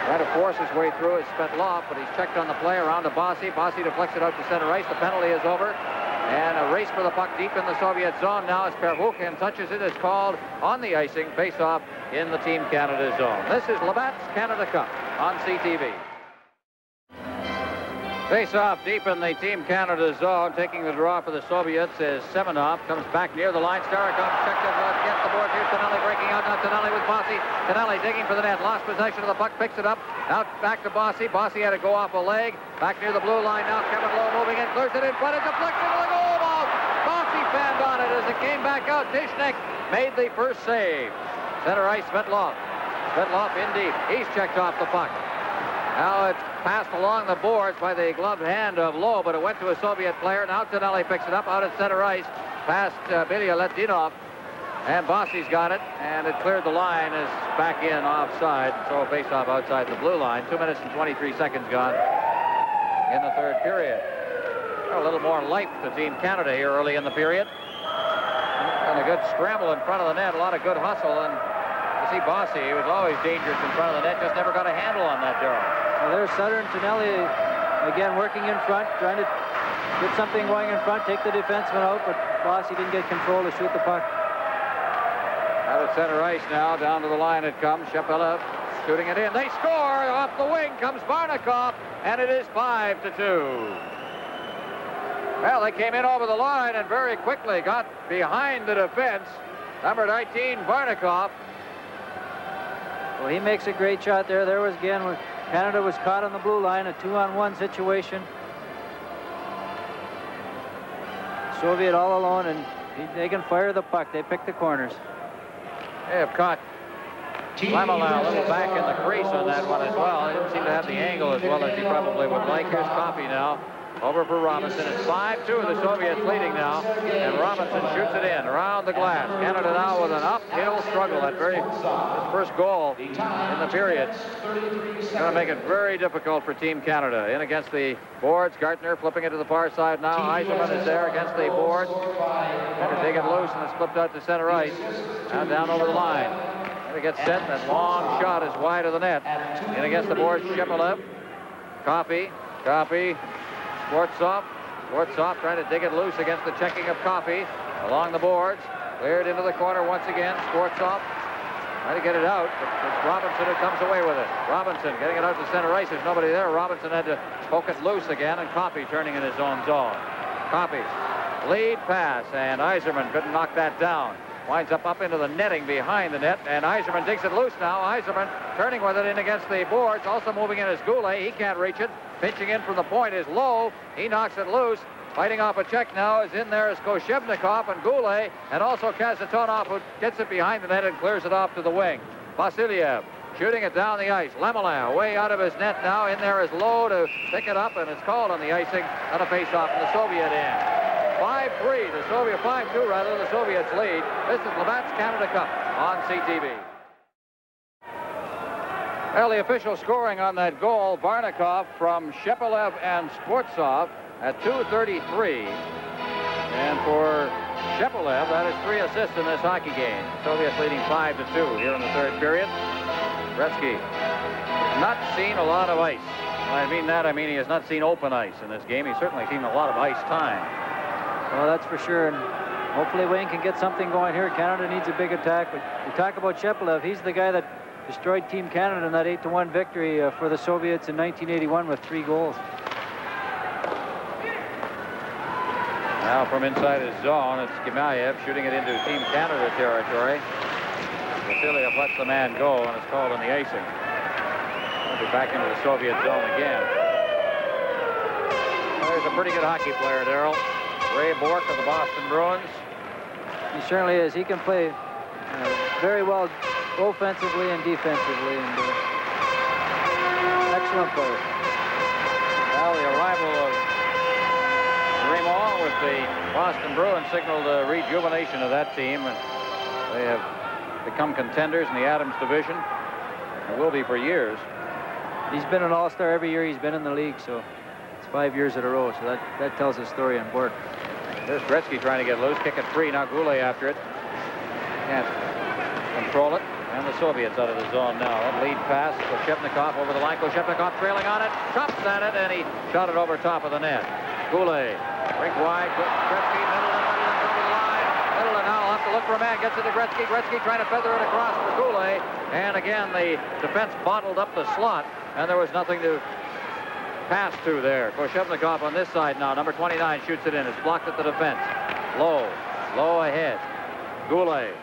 trying to force his way through is Svetlov, but he's checked on the play around to Bossy. Bossy deflects it out to center ice. The penalty is over. And a race for the puck deep in the Soviet zone now as Pervukhin touches it. It's called on the icing. Face-off in the Team Canada zone. This is Labatt's Canada Cup on CTV. Face-off deep in the Team Canada zone. Taking the draw for the Soviets is Semenov. Comes back near the line. Starikov checked it. Gets the board. Here's Tonelli breaking out. Now Tonelli with Bossy. Tonelli digging for the net. Lost possession of the puck. Picks it up. Now back to Bossy. Bossy had to go off a leg. Back near the blue line. Now Kevin Lowe moving in. Clears it in front. It's deflected to the goal ball. Bossy fanned on it as it came back out. Tishnik made the first save. Center ice, Svetlov. Svetlov in deep. He's checked off the puck. Now it's passed along the boards by the gloved hand of Lowe, but it went to a Soviet player. Now Tonelli picks it up out at center ice, past Bilya Letdinov, and Bossy's got it, and it cleared the line, is back in offside, so a face-off outside the blue line. 2 minutes and 23 seconds gone in the third period. A little more life to Team Canada here early in the period. And a good scramble in front of the net, a lot of good hustle, and you see Bossy, he was always dangerous in front of the net, just never got a handle on that, Darryl. Well, there's Sutter and Tonelli again working in front, trying to get something going in front, take the defenseman out, but Bossy didn't get control to shoot the puck. Out at center ice now, down to the line it comes. Shepelev shooting it in. They score! Off the wing comes Barnikov, and it is 5-2. Well, they came in over the line and very quickly got behind the defense. Number 19, Barnikov. Well, he makes a great shot there. There was again where Canada was caught on the blue line, a 2-on-1 situation. Soviet all alone, and they can fire the puck. They pick the corners. They have caught Lamela a little back in the crease on that one as well. He didn't seem to have the angle as well as he probably would like. Here's Coffey now. Over for Robinson. It's 5-2. The Soviets leading now. And Robinson shoots it in around the glass. Canada now with an uphill struggle. That his first goal in the period. It's going to make it very difficult for Team Canada. In against the boards. Gartner flipping it to the far side now. Eiserman is there against the boards. Trying to dig it loose, and it's flipped out to center ice. Now down over the line. Going to get set. That long shot is wide of the net. In against the boards, Shepelev. Coffey. Schwartzov trying to dig it loose against the checking of Coffey along the boards. Cleared into the corner once again. Schwartzov trying to get it out, but it's Robinson who comes away with it. Robinson getting it out to center ice. There's nobody there. Robinson had to poke it loose again, and Coffey turning in his own zone. Coffey, lead pass, and Eiserman couldn't knock that down. Winds up into the netting behind the net, and Eiserman digs it loose now. Eiserman turning with it in against the boards. Also moving in is Goulet. He can't reach it. Pitching in from the point is Lowe. He knocks it loose. Fighting off a check now is in there is Koshevnikov and Goulet, and also Kasatonov, who gets it behind the net and clears it off to the wing. Vasiliev shooting it down the ice. Lemelin way out of his net now. In there is Lowe to pick it up, and it's called on the icing on a face-off in the Soviet end. 5-3, the Soviet 5-2 rather, the Soviets lead. This is Labatt's Canada Cup on CTV. Well, the official scoring on that goal, Barnikov from Shepelev and Skvortsov at 2:33. And for Shepelev, that is 3 assists in this hockey game. Soviets leading 5-2 here in the third period. Gretzky not seen a lot of ice. When I mean that, I mean he has not seen open ice in this game. He's certainly seen a lot of ice time. Well, that's for sure. And hopefully Wayne can get something going here. Canada needs a big attack. But you talk about Shepelev. He's the guy that destroyed Team Canada in that 8-1 victory for the Soviets in 1981 with 3 goals. Now from inside his zone, it's I.Gimaiev shooting it into Team Canada territory. Ä lets the man go, and it's called on the icing. He'll be back into the Soviet zone again. Well, there's a pretty good hockey player, Darrell. Ray Bourque of the Boston Bruins. He certainly is. He can play very well offensively and defensively, and excellent player. Well, the arrival of Raymond with the Boston Bruins signaled a rejuvenation of that team, and they have become contenders in the Adams division. It will be for years. He's been an all-star every year he's been in the league, so it's 5 years in a row, so that tells a story on Bourque. There's Gretzky trying to get loose, kick it free. Now Goulet after it. Can't control it. And the Soviets out of the zone now. That lead pass, Koshevnikov over the line. Koshevnikov trailing on it, chops at it, and he shot it over top of the net. Goulet, rink wide, Gretzky, Middleton over the line. Middleton now will have to look for a man, gets it to Gretzky. Gretzky trying to feather it across for Goulet. And again, the defense bottled up the slot, and there was nothing to pass to there. Koshevnikov on this side now. Number 29 shoots it in. It's blocked at the defense. Low ahead. Goulet,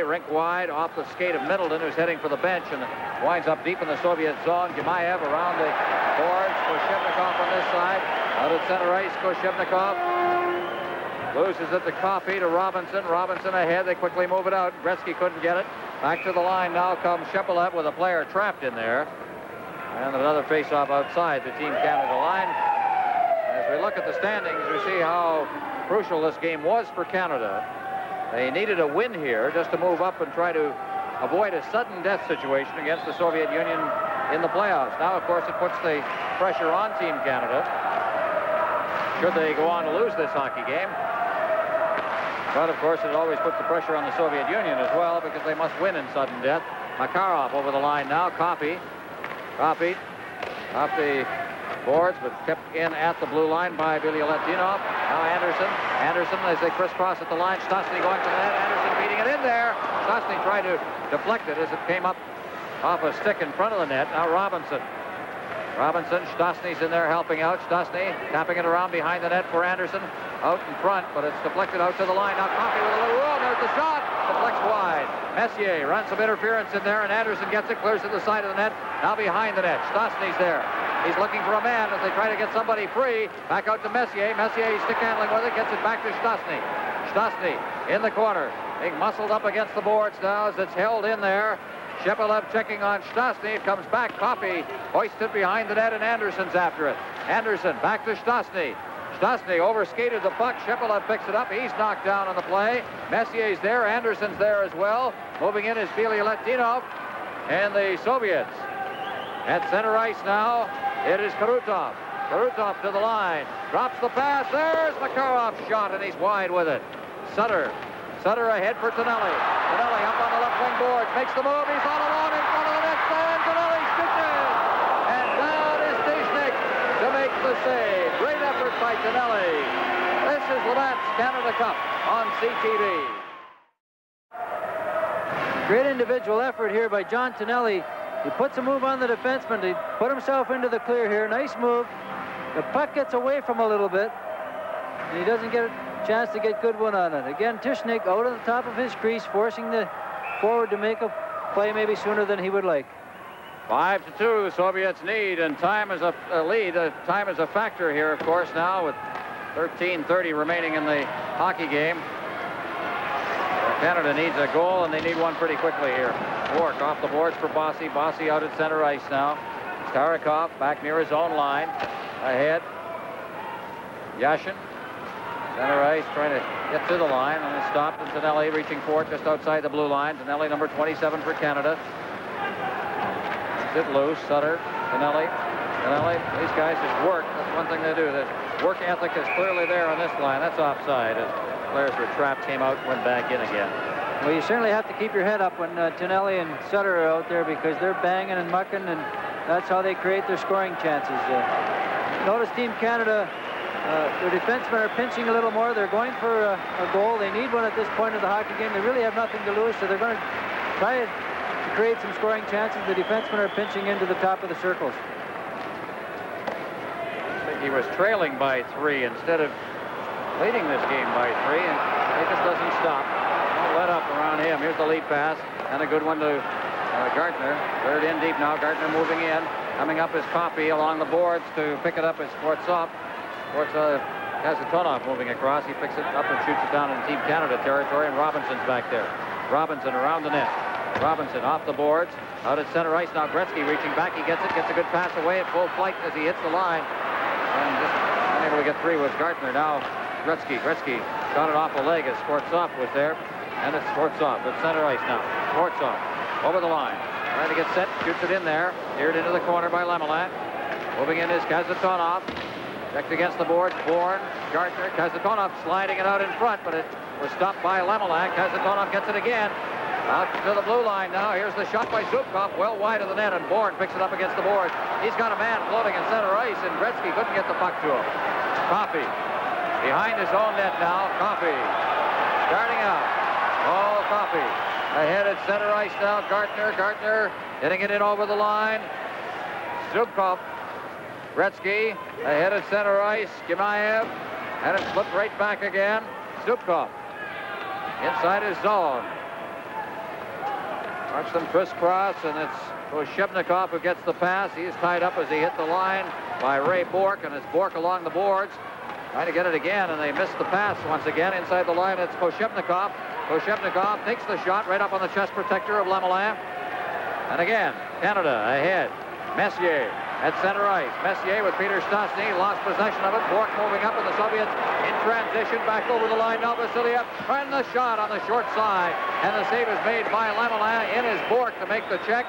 rink wide, off the skate of Middleton, who's heading for the bench, and winds up deep in the Soviet zone. Gimаев around the boards. Koshevnikov on this side. Out at center ice, Koshevnikov loses it to Coffey to Robinson. Robinson ahead. They quickly move it out. Gretzky couldn't get it. Back to the line now comes Shepelev with a player trapped in there. And another face-off outside the Team Canada line. As we look at the standings, we see how crucial this game was for Canada. They needed a win here just to move up and try to avoid a sudden death situation against the Soviet Union in the playoffs. Now, of course, it puts the pressure on Team Canada should they go on to lose this hockey game. But, of course, it always puts the pressure on the Soviet Union as well because they must win in sudden death. Makarov over the line now. Coffey off the boards, but kept in at the blue line by Bialyatinov. Now Anderson as they crisscross at the line. Stastny going to the net. Anderson beating it in there. Stastny tried to deflect it as it came up off a stick in front of the net. Now Robinson, Stastny's in there helping out. Stastny tapping it around behind the net for Anderson. Out in front, but it's deflected out to the line. Now Coffey with a little roll. There's the shot. Deflects wide. Messier runs some interference in there, and Anderson gets it, clears to the side of the net. Now behind the net. Stastny's there. He's looking for a man as they try to get somebody free. Back out to Messier. Messier stick handling with it, gets it back to Stastny. Stastny in the corner, being muscled up against the boards now as it's held in there. Shepelev checking on Stastny. It comes back. Coffey hoists it behind the net, and Anderson's after it. Anderson back to Stastny. Stastny overskated the puck. Shepelev picks it up. He's knocked down on the play. Messier's there. Anderson's there as well. Moving in is Bialyatinov and the Soviets. At center ice now, it is Krutov. Krutov to the line. Drops the pass. There's Makarov's shot, and he's wide with it. Sutter ahead for Tonelli. Tonelli up on the left wing board. Makes the move. He's all alone in front of the net. And Tonelli shoots it. And down is Stishnik to make the save. Great effort by Tonelli. This is Labatt's Canada Cup on CTV. Great individual effort here by John Tonelli. He puts a move on the defenseman to put himself into the clear here. Nice move. The puck gets away from a little bit, and he doesn't get a chance to get good one on it. Again, Tishnik out of the top of his crease, forcing the forward to make a play maybe sooner than he would like. 5-2 the Soviets need, and time is a lead. Time is a factor here, of course, now with 13:30 remaining in the hockey game. Canada needs a goal, and they need one pretty quickly here. Bourque off the boards for Bossy. Bossy out at center ice now. Starikov back near his own line. Ahead. Yashin. Center ice trying to get to the line, and it's stopped. And Tonelli reaching for it just outside the blue line. Tonelli number 27 for Canada. It loose. Sutter. Tonelli. These guys just work. That's one thing they do. The work ethic is clearly there on this line. That's offside. As players were trapped, came out, went back in again. Well, you certainly have to keep your head up when Tonelli and Sutter are out there because they're banging and mucking, and that's how they create their scoring chances. Notice Team Canada, their defensemen are pinching a little more. They're going for a goal. They need one at this point of the hockey game. They really have nothing to lose, so they're going to try to create some scoring chances. The defensemen are pinching into the top of the circles. I think he was trailing by 3 instead of leading this game by 3, and he just doesn't stop. Don't let up around him. Here's the lead pass, and a good one to Gartner. Third in deep now. Gartner moving in. Coming up is Coffey along the boards to pick it up as Sportsov. Kazatonov moving across. He picks it up and shoots it down in Team Canada territory, and Robinson's back there. Robinson around the net. Robinson off the boards. Out at center ice now. Gretzky reaching back. He gets it. Gets a good pass away at full flight as he hits the line. And just unable to get free was Gartner. Now Gretzky. Gretzky got it off a leg as Sportsov was there. And it's Sportsov at center ice now. Sportsov over the line. Trying to get set. Shoots it in there. Steered into the corner by Lemelin. Moving in is Kazatonov. Checked against the boards. Bourne. Gartner. Kazatonov sliding it out in front, but it was stopped by Lemelin. Kazatonov gets it again. Out to the blue line now. Here's the shot by Zubkov, well wide of the net, and Bourne picks it up against the boards. He's got a man floating in center ice, and Gretzky couldn't get the puck to him. Coffey behind his own net now. Coffey starting out. Oh, Coffey ahead at center ice now. Gartner. Gartner hitting it in over the line. Zubkov. Gretzky ahead at center ice. Gimaev had it flipped right back again. Zubkov inside his zone. Watch them crisscross, and it's Koshebnikov who gets the pass. He's tied up as he hit the line by Ray Bourque, and it's Bourque along the boards. Trying to get it again, and they missed the pass once again. Inside the line, it's Koshebnikov. Koshebnikov takes the shot right up on the chest protector of Lemelin. And again, Canada ahead. Messier at center ice. Messier with П.Штястны, lost possession of it. Bourque moving up, and the Soviets in transition back over the line. Now Vasiliev trying the shot on the short side, and the save is made by Lemelin. In is Bourque to make the check,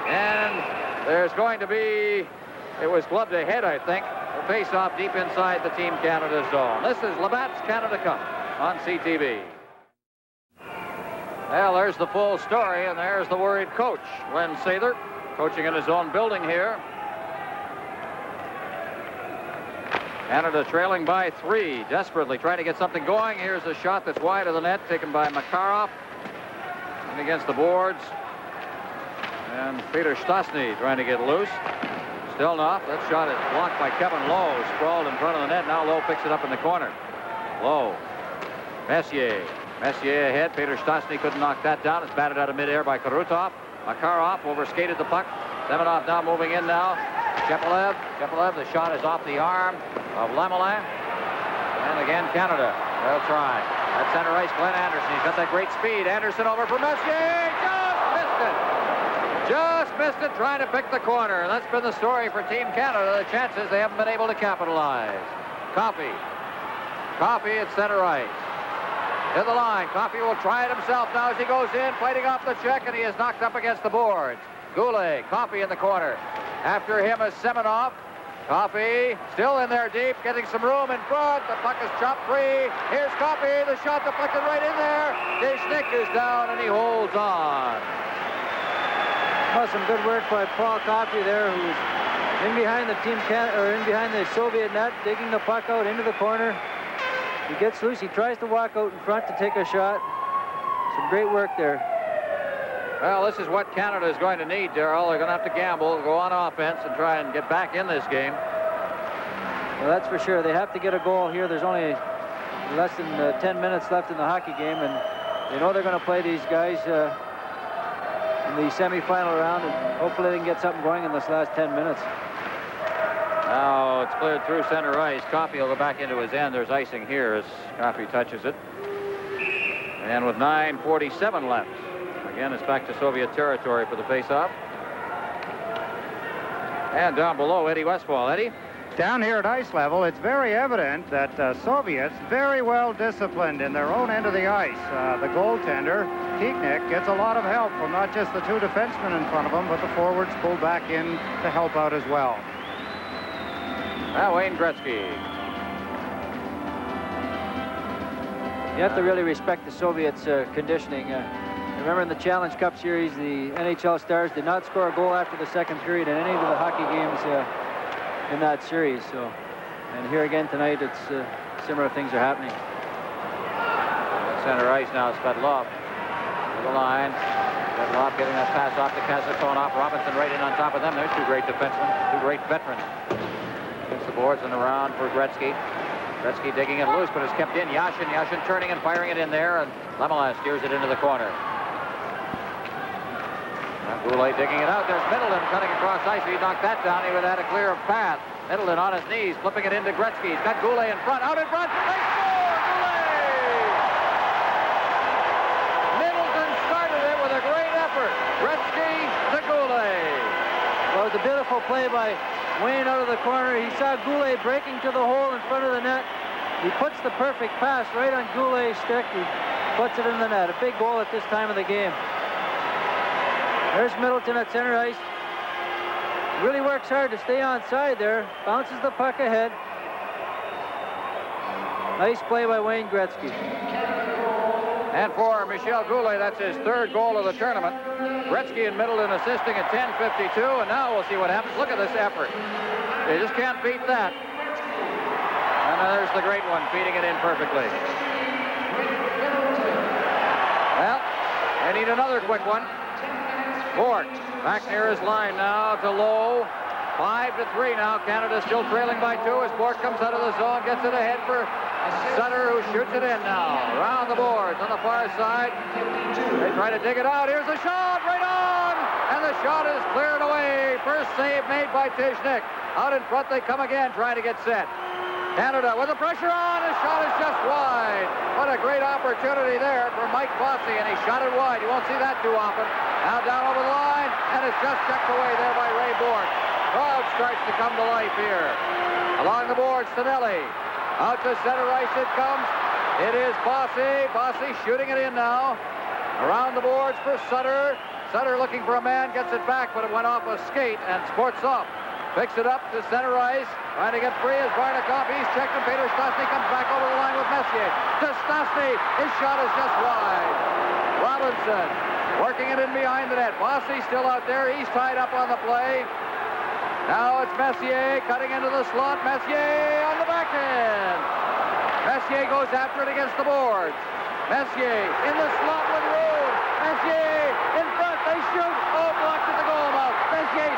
and there's going to be, it was gloved ahead, I think. The face-off deep inside the Team Canada zone. This is Labatt's Canada Cup on CTV. Well, there's the full story, and there's the worried coach, Len Sather, coaching in his own building here. Canada trailing by 3, desperately trying to get something going. Here's a shot that's wide of the net, taken by Makarov. And against the boards. And П.Штястны trying to get loose. Still not. That shot is blocked by Kevin Lowe, sprawled in front of the net. Now Lowe picks it up in the corner. Lowe. Messier. Messier ahead. П.Штястны couldn't knock that down. It's batted out of midair by Karutov. Makarov overskated the puck. Semenov now moving in now. Shepelev. Shepelev, the shot is off the arm of Lemelin. And again, Canada. They'll try. At center ice, Glenn Anderson. He's got that great speed. Anderson over for Messier. Just missed it. Just missed it, trying to pick the corner. That's been the story for Team Canada. The chances they haven't been able to capitalize. Coffey. Coffey at center ice. To the line. Coffey will try it himself now as he goes in, fighting off the check, and he is knocked up against the boards. Goulet. Coffey in the corner. After him is Semenov. Coffey still in there deep, getting some room in front. The puck is chopped free. Here's Coffey. The shot deflected right in there. Deschnick is down, and he holds on. Well, some good work by Paul Coffey there, who's in behind the in behind the Soviet net, digging the puck out into the corner. He gets loose. He tries to walk out in front to take a shot. Some great work there. Well, this is what Canada is going to need, Darrell. They're going to have to gamble, go on offense, and try and get back in this game. Well, that's for sure. They have to get a goal here. There's only less than 10 minutes left in the hockey game, and they know they're going to play these guys in the semifinal round, and hopefully they can get something going in this last 10 minutes. Now it's cleared through center ice. Coffey will go back into his end. There's icing here as Coffey touches it. And with 9:47 left, again, it's back to Soviet territory for the face-off. And down below, Eddie Westfall. Eddie? Down here at ice level, it's very evident that Soviets very well disciplined in their own end of the ice. The goaltender, Tiknik, gets a lot of help from not just the two defensemen in front of him, but the forwards pulled back in to help out as well. Now Wayne Gretzky. You have to really respect the Soviets' conditioning. Remember in the Challenge Cup Series, the NHL Stars did not score a goal after the second period in any of the hockey games in that series. So, and here again tonight, it's similar things are happening. Center ice now, Svetlov to the line. Svetlov getting that pass off to Kazatonov. Robinson right in on top of them. There's two great defensemen, two great veterans. Against the boards and around for Gretzky. Gretzky digging it loose, but it's kept in. Yashin turning and firing it in there, and Lemelin steers it into the corner. Now Goulet digging it out. There's Middleton cutting across ice. If he knocked that down, he would have had a clear path. Middleton on his knees, flipping it into Gretzky. He's got Goulet in front, out in front. They score! Goulet! Middleton started it with a great effort. Gretzky to Goulet. Well, it was a beautiful play by Wayne out of the corner. He saw Goulet breaking to the hole in front of the net. He puts the perfect pass right on Goulet's stick. He puts it in the net. A big goal at this time of the game. There's Middleton at center ice. Really works hard to stay onside there. Bounces the puck ahead. Nice play by Wayne Gretzky. And for Michel Goulet, that's his third goal of the tournament. Gretzky and Middleton assisting at 10:52, and now we'll see what happens. Look at this effort. You just can't beat that. And there's the great one, feeding it in perfectly. Well, they need another quick one. Bourque back near his line now to Lowe. 5-3 now. Canada still trailing by 2 as Bourque comes out of the zone, gets it ahead for Sutter, who shoots it in now. Around the boards on the far side. They try to dig it out. Here's the shot, right on! And the shot is cleared away. First save made by Tishnick. Out in front they come again, trying to get set. Canada with the pressure on. His shot is just wide. What a great opportunity there for Mike Bossy, and he shot it wide. You won't see that too often. Now down over the line, and it's just checked away there by Ray Bourque. Crowd starts to come to life here. Along the boards, Tonelli. Out to center ice it comes. It is Bossy. Bossy shooting it in now. Around the boards for Sutter. Sutter looking for a man, gets it back, but it went off a skate and sports off. Picks it up to center ice. Trying to get free is Barnikov. He's checked, and П.Штястны comes back over the line with Messier. To Stastny. His shot is just wide. Robinson working it in behind the net. Bossy still out there. He's tied up on the play. Now it's Messier cutting into the slot. Messier on the backhand. Messier goes after it against the boards. Messier in the slot with Roode. Messier in front. They shoot. Oh, blocked at the goal mouth. Messier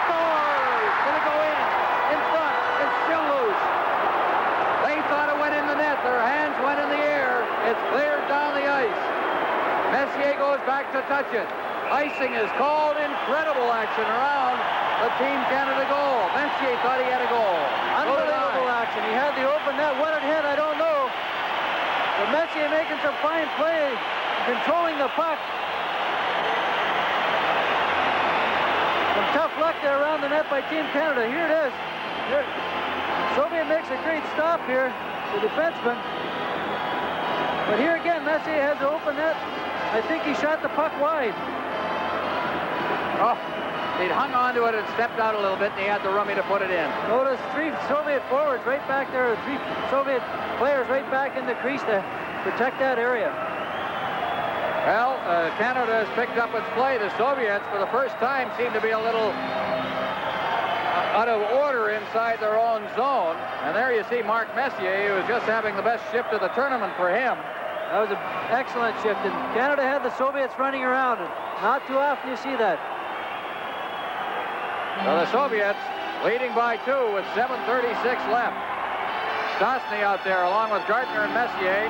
scores. Gonna go in front. It's still loose. They thought it went in the net. Their hands went in the air. It's cleared down the ice. Messier goes back to touch it. Icing is called. Incredible action around the Team Canada goal. Messier thought he had a goal. Unbelievable action. He had the open net. What it hit, I don't know. But Messier making some fine play, controlling the puck. Some tough luck there around the net by Team Canada. Here it is. Here. Soviet makes a great stop here, the defenseman. But here again, Messier has the open net. I think he shot the puck wide. Oh, he'd hung onto it and stepped out a little bit, and he had the rummy to put it in. Notice 3 Soviet forwards right back there, 3 Soviet players right back in the crease to protect that area. Well, Canada has picked up its play. The Soviets, for the first time, seem to be a little out of order inside their own zone. And there you see Mark Messier, who was just having the best shift of the tournament for him. That was an excellent shift, and Canada had the Soviets running around, and not too often you see that. So the Soviets leading by 2 with 7:36 left. Stastny out there along with Gardner and Messier.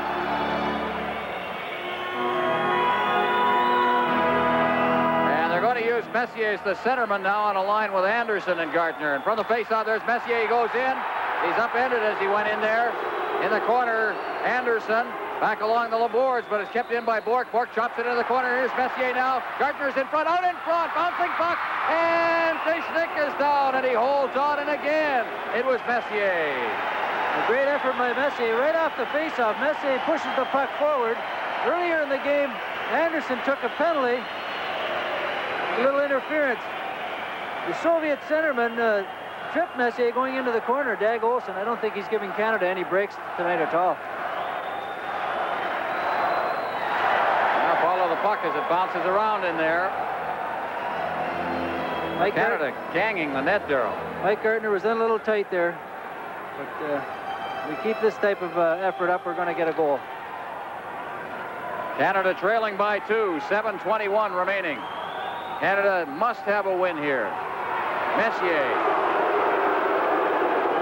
And they're going to use Messier as the centerman now on a line with Anderson and Gardner. And from the faceoff, there's Messier. He goes in. He's upended as he went in there. In the corner, Anderson. Back along the boards, but it's kept in by Bourque. Bourque chops it into the corner. Here's Messier now. Gardner's in front, out in front, bouncing puck, and Tishnick is down, and he holds on, and again, it was Messier. A great effort by Messier. Right off the faceoff, Messier pushes the puck forward. Earlier in the game, Anderson took a penalty. A little interference. The Soviet centerman tripped Messier going into the corner, Dag Olsen. I don't think he's giving Canada any breaks tonight at all. Puck as it bounces around in there. Canada ganging the net, Darrell. Mike Gardner was in a little tight there, but we keep this type of effort up, we're going to get a goal. Canada trailing by 2, 7:21 remaining. Canada must have a win here. Messier.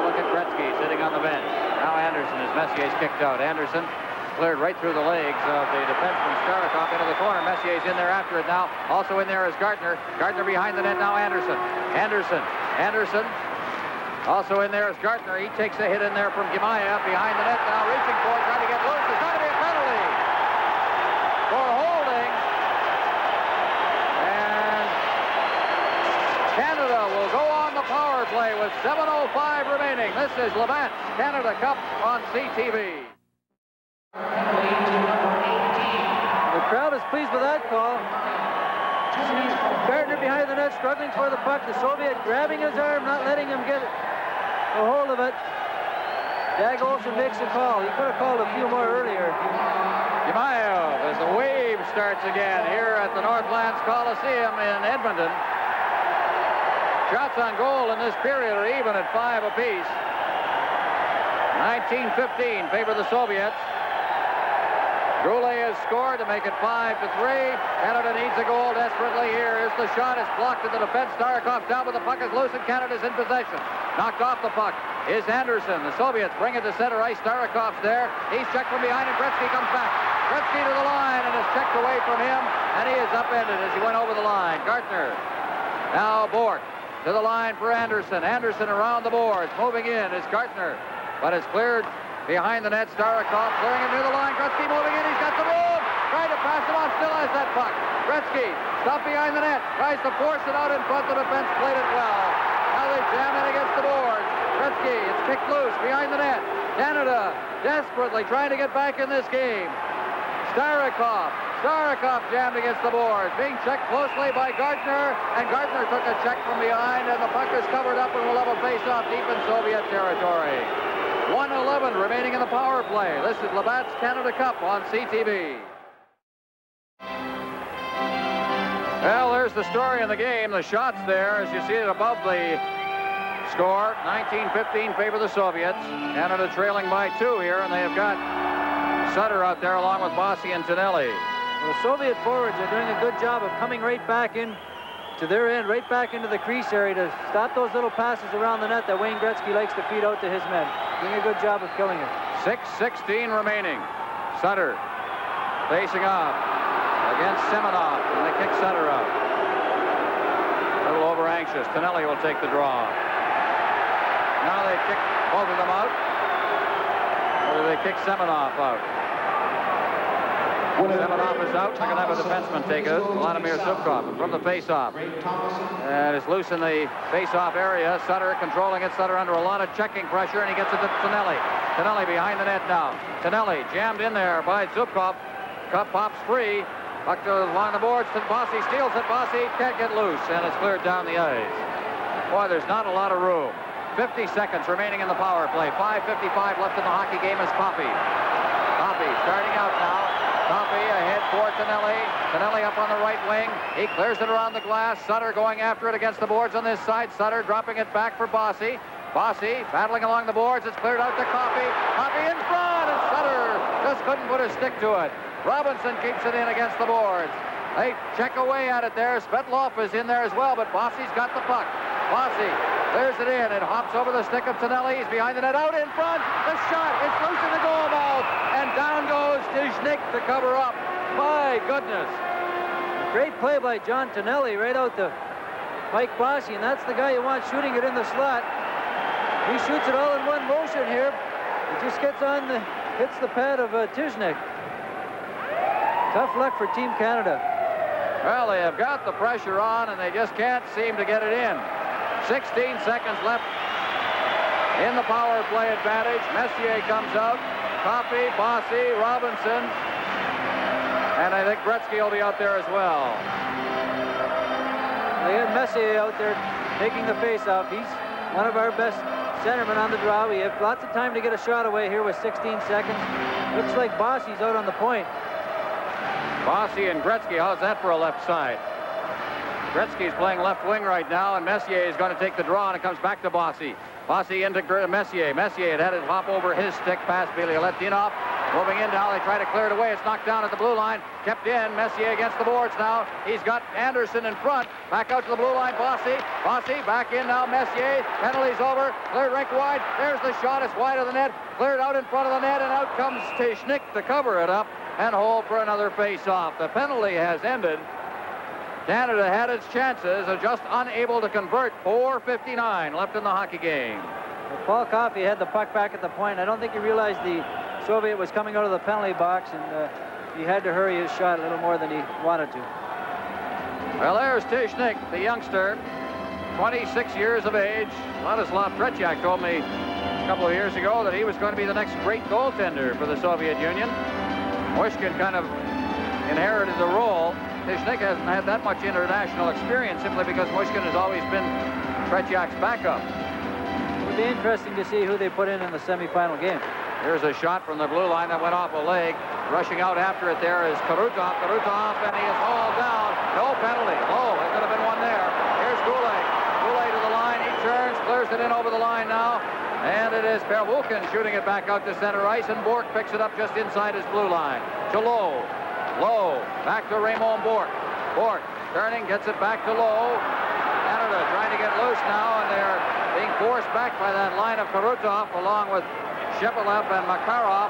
Look at Gretzky sitting on the bench. Now Anderson, as Messier's kicked out. Anderson cleared right through the legs of the defenseman Starikoff into the corner. Messier's in there after it now. Also in there is Gardner. Gardner behind the net now. Anderson. Anderson. Also in there is Gardner. He takes a hit in there from I.Gimaев behind the net now, reaching for it, trying to get loose. There's going to be a penalty for holding. And Canada will go on the power play with 7:05 remaining. This is Labatt's Canada Cup on CTV. The crowd is pleased with that call. Gardner behind the net, struggling for the puck. The Soviet grabbing his arm, not letting him get a hold of it. Dag Olsen makes a call. He could have called a few more earlier. Gimmayev, as the wave starts again here at the Nortlэnds Coliseum in Edmonton. Shots on goal in this period are even at 5 apiece. 19-15 favor the Soviets. Goulet has scored to make it 5-3. Canada needs a goal desperately here. Here's the shot. It's blocked at the defense. Starikoff down, but the puck is loose and Canada's in possession. Knocked off the puck is Anderson. The Soviets bring it to center ice. Starikoff's there. He's checked from behind and Gretzky comes back. Gretzky to the line and is checked away from him, and he is upended as he went over the line. Gartner. Now Bork to the line for Anderson. Anderson around the boards. Moving in is Gartner, but it's cleared behind the net. Starikoff clearing him near the line. Gretzky moving in. He's got the room. Trying to pass him on. Still has that puck. Gretzky stopped behind the net. Tries to force it out in front. The defense played it well. Now they jam in against the boards. Gretzky, it's kicked loose behind the net. Canada desperately trying to get back in this game. Starikoff jammed against the boards. Being checked closely by Gardner. And Gardner took a check from behind. And the puck is covered up and will have a face-off deep in Soviet territory. 1:11 remaining in the power play. This is Labatt's Canada Cup on CTV. Well, there's the story in the game. The shots there, as you see it above the score. 19-15 favor the Soviets. Canada trailing by 2 here, and they have got Sutter out there along with Bossy and Tonelli. The Soviet forwards are doing a good job of coming right back in to their end, right back into the crease area to stop those little passes around the net that Wayne Gretzky likes to feed out to his men. Doing a good job of killing it. 6:16 remaining. Sutter facing off against Semenov, and they kick Sutter out. A little over anxious. Tonelli will take the draw. Now they kick both of them out. Or do they kick Semenov out? Semenov is out. They're going to have a defenseman take it. Vladimir Zubkov from the face-off. And it's loose in the face-off area. Sutter controlling it. Sutter under a lot of checking pressure, and he gets it to Tonelli. Tonelli behind the net now. Tonelli jammed in there by Zubkov. Cup pops free. Puck along the boards to Bossy. Steals it. Bossy can't get loose, and it's cleared down the ice. Boy, there's not a lot of room. 50 seconds remaining in the power play. 5:55 left in the hockey game as Coffey. Coffey starting out now. Coffey ahead for Tonelli. Tonelli up on the right wing. He clears it around the glass. Sutter going after it against the boards on this side. Sutter dropping it back for Bossy. Bossy battling along the boards. It's cleared out to Coffey. Coffey in front, and Sutter just couldn't put a stick to it. Robinson keeps it in against the boards. They check away at it there. Svetlov is in there as well, but Bossy's got the puck. Bossy clears it in. It hops over the stick of Tonelli. He's behind the net, out in front. The shot, it's loose in the goal mouth, and down goes Tijnik to cover up. My goodness. Great play by John Tonelli right out to Mike Bossy, and that's the guy you want shooting it in the slot. He shoots it all in one motion here. It just gets on the, hits the pad of Tijnik. Tough luck for Team Canada. Well, they have got the pressure on, and they just can't seem to get it in. 16 seconds left in the power play advantage. Messier comes out. Coffey, Bossy, Robinson, and I think Gretzky will be out there as well. They got Messier out there taking the face-off. He's one of our best centermen on the draw. We have lots of time to get a shot away here with 16 seconds. Looks like Bossy's out on the point. Bossy and Gretzky, how's that for a left side? Gretzky's playing left wing right now, and Messier is going to take the draw, and it comes back to Bossy. Bossy into Messier. Messier had it hop over his stick past Bialyaletdinov. Moving in now, they try to clear it away. It's knocked down at the blue line. Kept in. Messier against the boards now. He's got Anderson in front. Back out to the blue line. Bossy back in now. Messier. Penalty's over. Cleared rink wide. There's the shot. It's wide of the net. Cleared out in front of the net, and out comes Tischnick to cover it up and hold for another face-off. The penalty has ended. Canada had its chances, are just unable to convert. 4:59 left in the hockey game. Well, Paul Coffey had the puck back at the point. I don't think he realized the Soviet was coming out of the penalty box, and he had to hurry his shot a little more than he wanted to. Well, there's Tischnick, the youngster, 26 years of age. Vladislav Tretiak told me a couple of years ago that he was going to be the next great goaltender for the Soviet Union. Mushkin kind of inherited the role. Tischnick hasn't had that much international experience simply because Mushkin has always been Tretiak's backup. It would be interesting to see who they put in the semifinal game. Here's a shot from the blue line that went off a leg. Rushing out after it there is Karutov, and he is hauled down. No penalty. Oh, there could have been one there. Here's Goulet. Goulet to the line. He turns, clears it in over the line now. And it is Pervulkin shooting it back out to center ice, and Bork picks it up just inside his blue line. To Lowe. Lowe. Back to Raymond Bork. Bork turning, gets it back to Lowe. Canada trying to get loose now, and they're being forced back by that line of Karutov along with Shepelev and Makarov.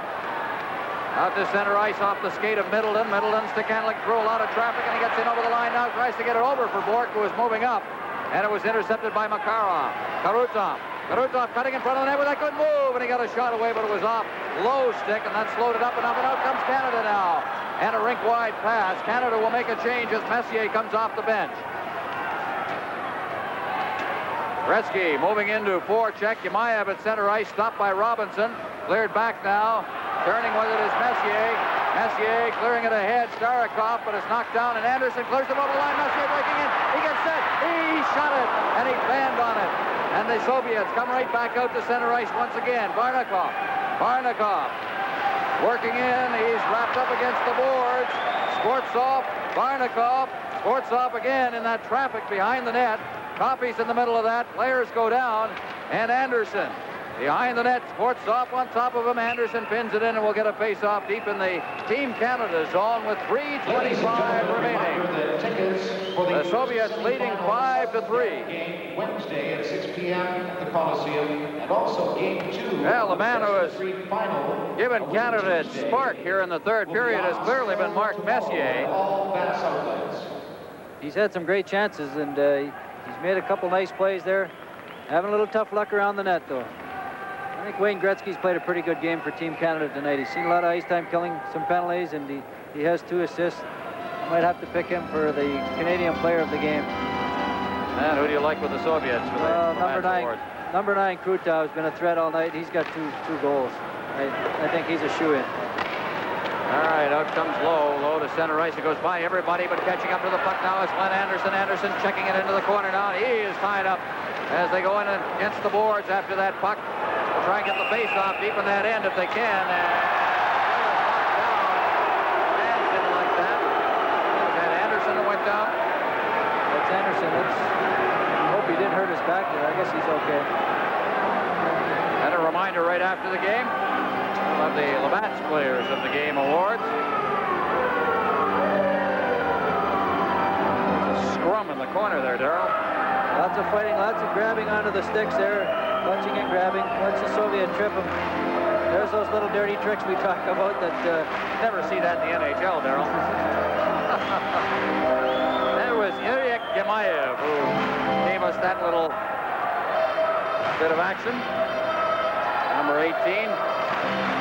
Out to center ice off the skate of Middleton. Middleton's to Canada through a lot of traffic, and he gets in over the line now. Tries to get it over for Bork, who is moving up. And it was intercepted by Makarov. Karutov cutting in front of the net with that good move, and he got a shot away, but it was off Lowe's stick, and that slowed it up and up, and out comes Canada now. And a rink-wide pass. Canada will make a change as Messier comes off the bench. Gretzky moving into forecheck. Yamayev at center ice, stopped by Robinson. Cleared back now. Turning with it is Messier. Messier clearing it ahead. Starikov, but it's knocked down, and Anderson clears it over the line. Messier breaking in. He gets set. He shot it, and he banned on it. And the Soviets come right back out to center ice once again. Barnikov working in. He's wrapped up against the boards. Skvortsov. Barnikov. Skvortsov again in that traffic behind the net. Coffey's in the middle of that. Players go down. And Anderson behind the net. Skvortsov on top of him. Anderson pins it in, and we'll get a face-off deep in the Team Canada zone with 3:25 remaining. The Soviets leading 5-3. Wednesday at 6 p.m. at the Coliseum, and also Game 2. Well, the man who has given Canada its spark here in the third period has clearly been Mark Messier. He's had some great chances, and he's made a couple nice plays there. Having a little tough luck around the net, though. I think Wayne Gretzky's played a pretty good game for Team Canada tonight. He's seen a lot of ice time, killing some penalties, and he has 2 assists. I might have to pick him for the Canadian Player of the Game. And who do you like with the Soviets? For the number 9, Krutov has been a threat all night. He's got two goals. I think he's a shoo-in. All right, out comes Lowe. Lowe to center ice. It goes by everybody, but catching up to the puck now is Glenn Anderson. Anderson checking it into the corner now. He is tied up as they go in against the boards after that puck. They'll try and get the face-off deep in that end if they can. Hands in like that. Was that Anderson that went down? That's Anderson. I hope he didn't hurt his back there. I guess he's okay. And a reminder right after the game of the Labatt's Players of the Game Awards. There's a scrum in the corner there, Darrell. Lots of fighting, lots of grabbing onto the sticks there. Punching and grabbing. Watch the Soviet trip him. There's those little dirty tricks we talk about that never see that in the NHL, Darrell. There was I.Gimayev who gave us that little bit of action. Number 18.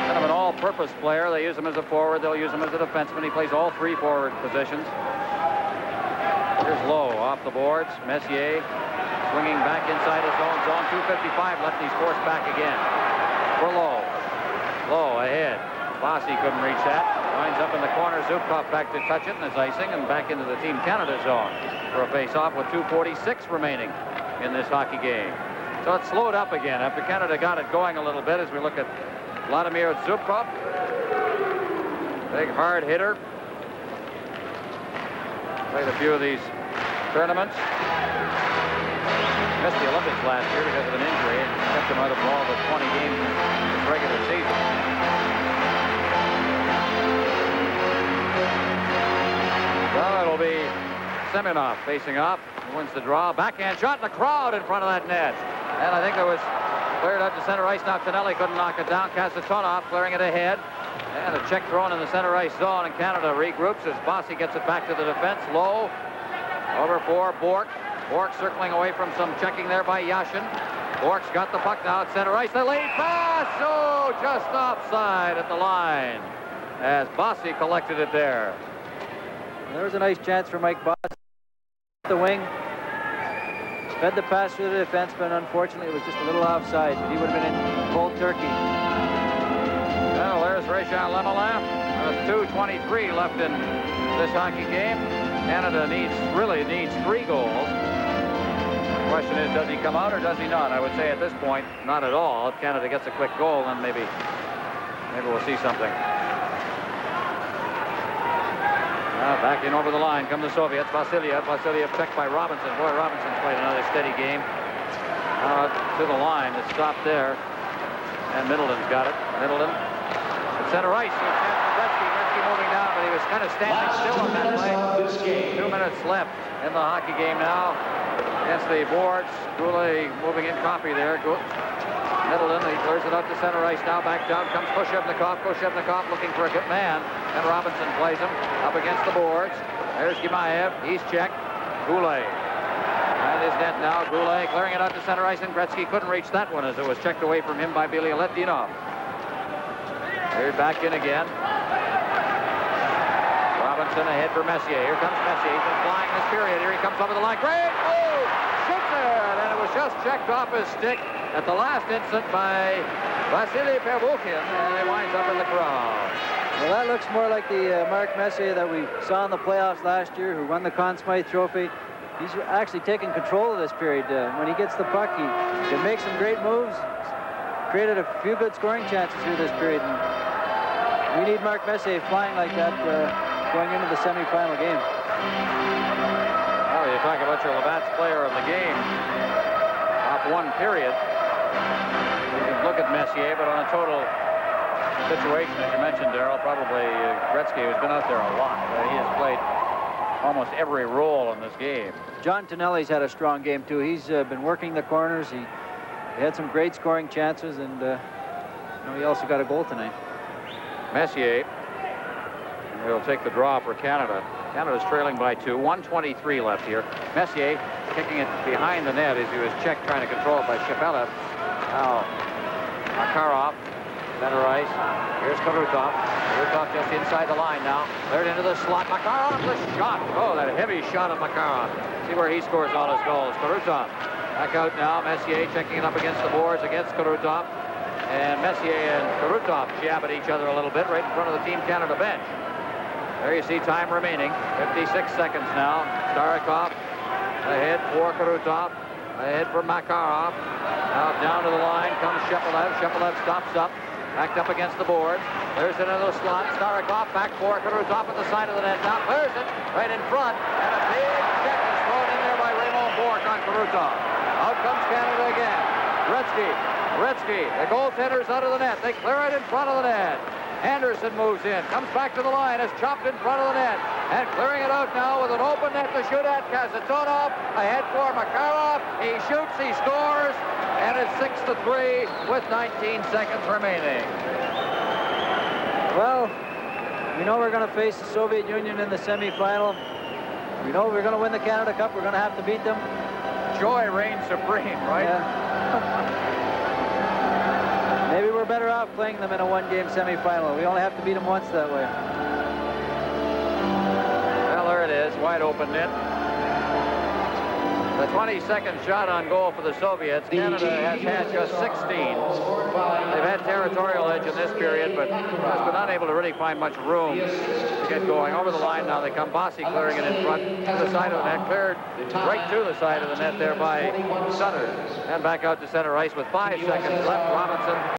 Kind of an all-purpose player. They use him as a forward. They'll use him as a defenseman. He plays all 3 forward positions. Here's Lowe off the boards. Messier swinging back inside his own zone. 2:55 left. He's forced back again for Lowe. Lowe ahead. Bossy couldn't reach that. Winds up in the corner. Zubkov back to touch it, and is icing, and back into the Team Canada zone for a face-off with 2:46 remaining in this hockey game. So it slowed up again after Canada got it going a little bit as we look at Vladimir Zubkov. Big hard hitter. Played a few of these tournaments. Missed the Olympics last year because of an injury. It kept him out of all the 20 games this regular season. Semyonov facing off. He wins the draw. Backhand shot in the crowd in front of that net. And I think it was cleared out to center ice. Now Tonelli couldn't knock it down. Kasatonov clearing it ahead. And a check thrown in the center ice zone. And Canada regroups as Bossy gets it back to the defense. Low. Over for Bork. Bork circling away from some checking there by Yashin. Bork's got the puck now at center ice. The lead pass. Oh, just offside at the line as Bossy collected it there. There was a nice chance for Mike Bossy. The wing. Fed the pass through the defenseman. Unfortunately, it was just a little offside. He would have been in cold turkey. Well, there's Rajan Lemelin. 2:23 left in this hockey game. Canada really needs 3 goals. The question is, does he come out or does he not? I would say at this point, not at all. If Canada gets a quick goal, then maybe we'll see something. Back in over the line come the Soviets. Vasiliev checked by Robinson. Boy, Robinson's played another steady game. To the line. It's stopped there. And Middleton's got it. Middleton at center ice. Gretzky moving down, but he was kind of standing still on that play. 2 minutes left in the hockey game now. Against the boards. Goulet moving in copy there. Middleton, he clears it out to center ice now. Back down comes Koshevnikov. Koshevnikov looking for a good man. And Robinson plays him up against the boards. There's I.Gimаев. He's checked. Goulet. And his net now. Goulet clearing it out to center ice. And Gretzky couldn't reach that one as it was checked away from him by Billy Letinov. Cleared back in again. Robinson ahead for Messier. Here comes Messier. He's been flying this period. Here he comes over the line. Great move! Shoots it! And it was just checked off his stick at the last instant by Vasily Pervukin, and it winds up in the crowd. Well, that looks more like the Mark Messier that we saw in the playoffs last year, who won the Conn Smythe Trophy. He's actually taking control of this period. When he gets the puck, he can make some great moves. Created a few good scoring chances through this period. And we need Mark Messier flying like that going into the semifinal game. Well, you talk about your Labatt's player of the game off one period. You can look at Messier, but on a total situation, as you mentioned, Darrell, probably Gretzky, who's been out there a lot. He has played almost every role in this game. John Tonelli's had a strong game, too. He's been working the corners. He had some great scoring chances, and he also got a goal tonight. Messier will take the draw for Canada. Canada's trailing by 2. 1:23 left here. Messier kicking it behind the net as he was checked, trying to control it by Shepelev. Now, Makarov, center ice. Here's Karutov. Karutov just inside the line now. Cleared into the slot. Makarov, the shot. Oh, that heavy shot of Makarov. See where he scores all his goals. Karutov back out now. Messier checking it up against the boards against Karutov. And Messier and Karutov jab at each other a little bit right in front of the Team Canada bench. There you see time remaining. 56 seconds now. Starikov ahead for Karutov. Ahead for Makarov. Now down to the line comes Shepelev. Shepelev stops up. Backed up against the boards. There's another slot. Starikov back for Karutov at the side of the net. Now clears it right in front. And a big check is thrown in there by Raymond Bork on Karutov. Out comes Canada again. Gretzky, the goaltender's out of the net. They clear it in front of the net. Anderson moves in, comes back to the line, is chopped in front of the net, and clearing it out now with an open net to shoot at. Kasatonov ahead for Makarov. He shoots, he scores, and it's 6-3 with 19 seconds remaining. Well, we know we're going to face the Soviet Union in the semifinal. We know we're going to win the Canada Cup. We're going to have to beat them. Joy reigns supreme, right? Yeah. Maybe we're better off playing them in a one-game semifinal. We only have to beat them once that way. Well, there it is, wide open net. The 22nd shot on goal for the Soviets. Canada has had just 16. They've had territorial edge in this period, but has been unable to really find much room to get going. Over the line now they come. Bossy clearing it in front to the side of the net. Cleared right to the side of the net there by Sutter. And back out to center ice with 5 seconds left. Robinson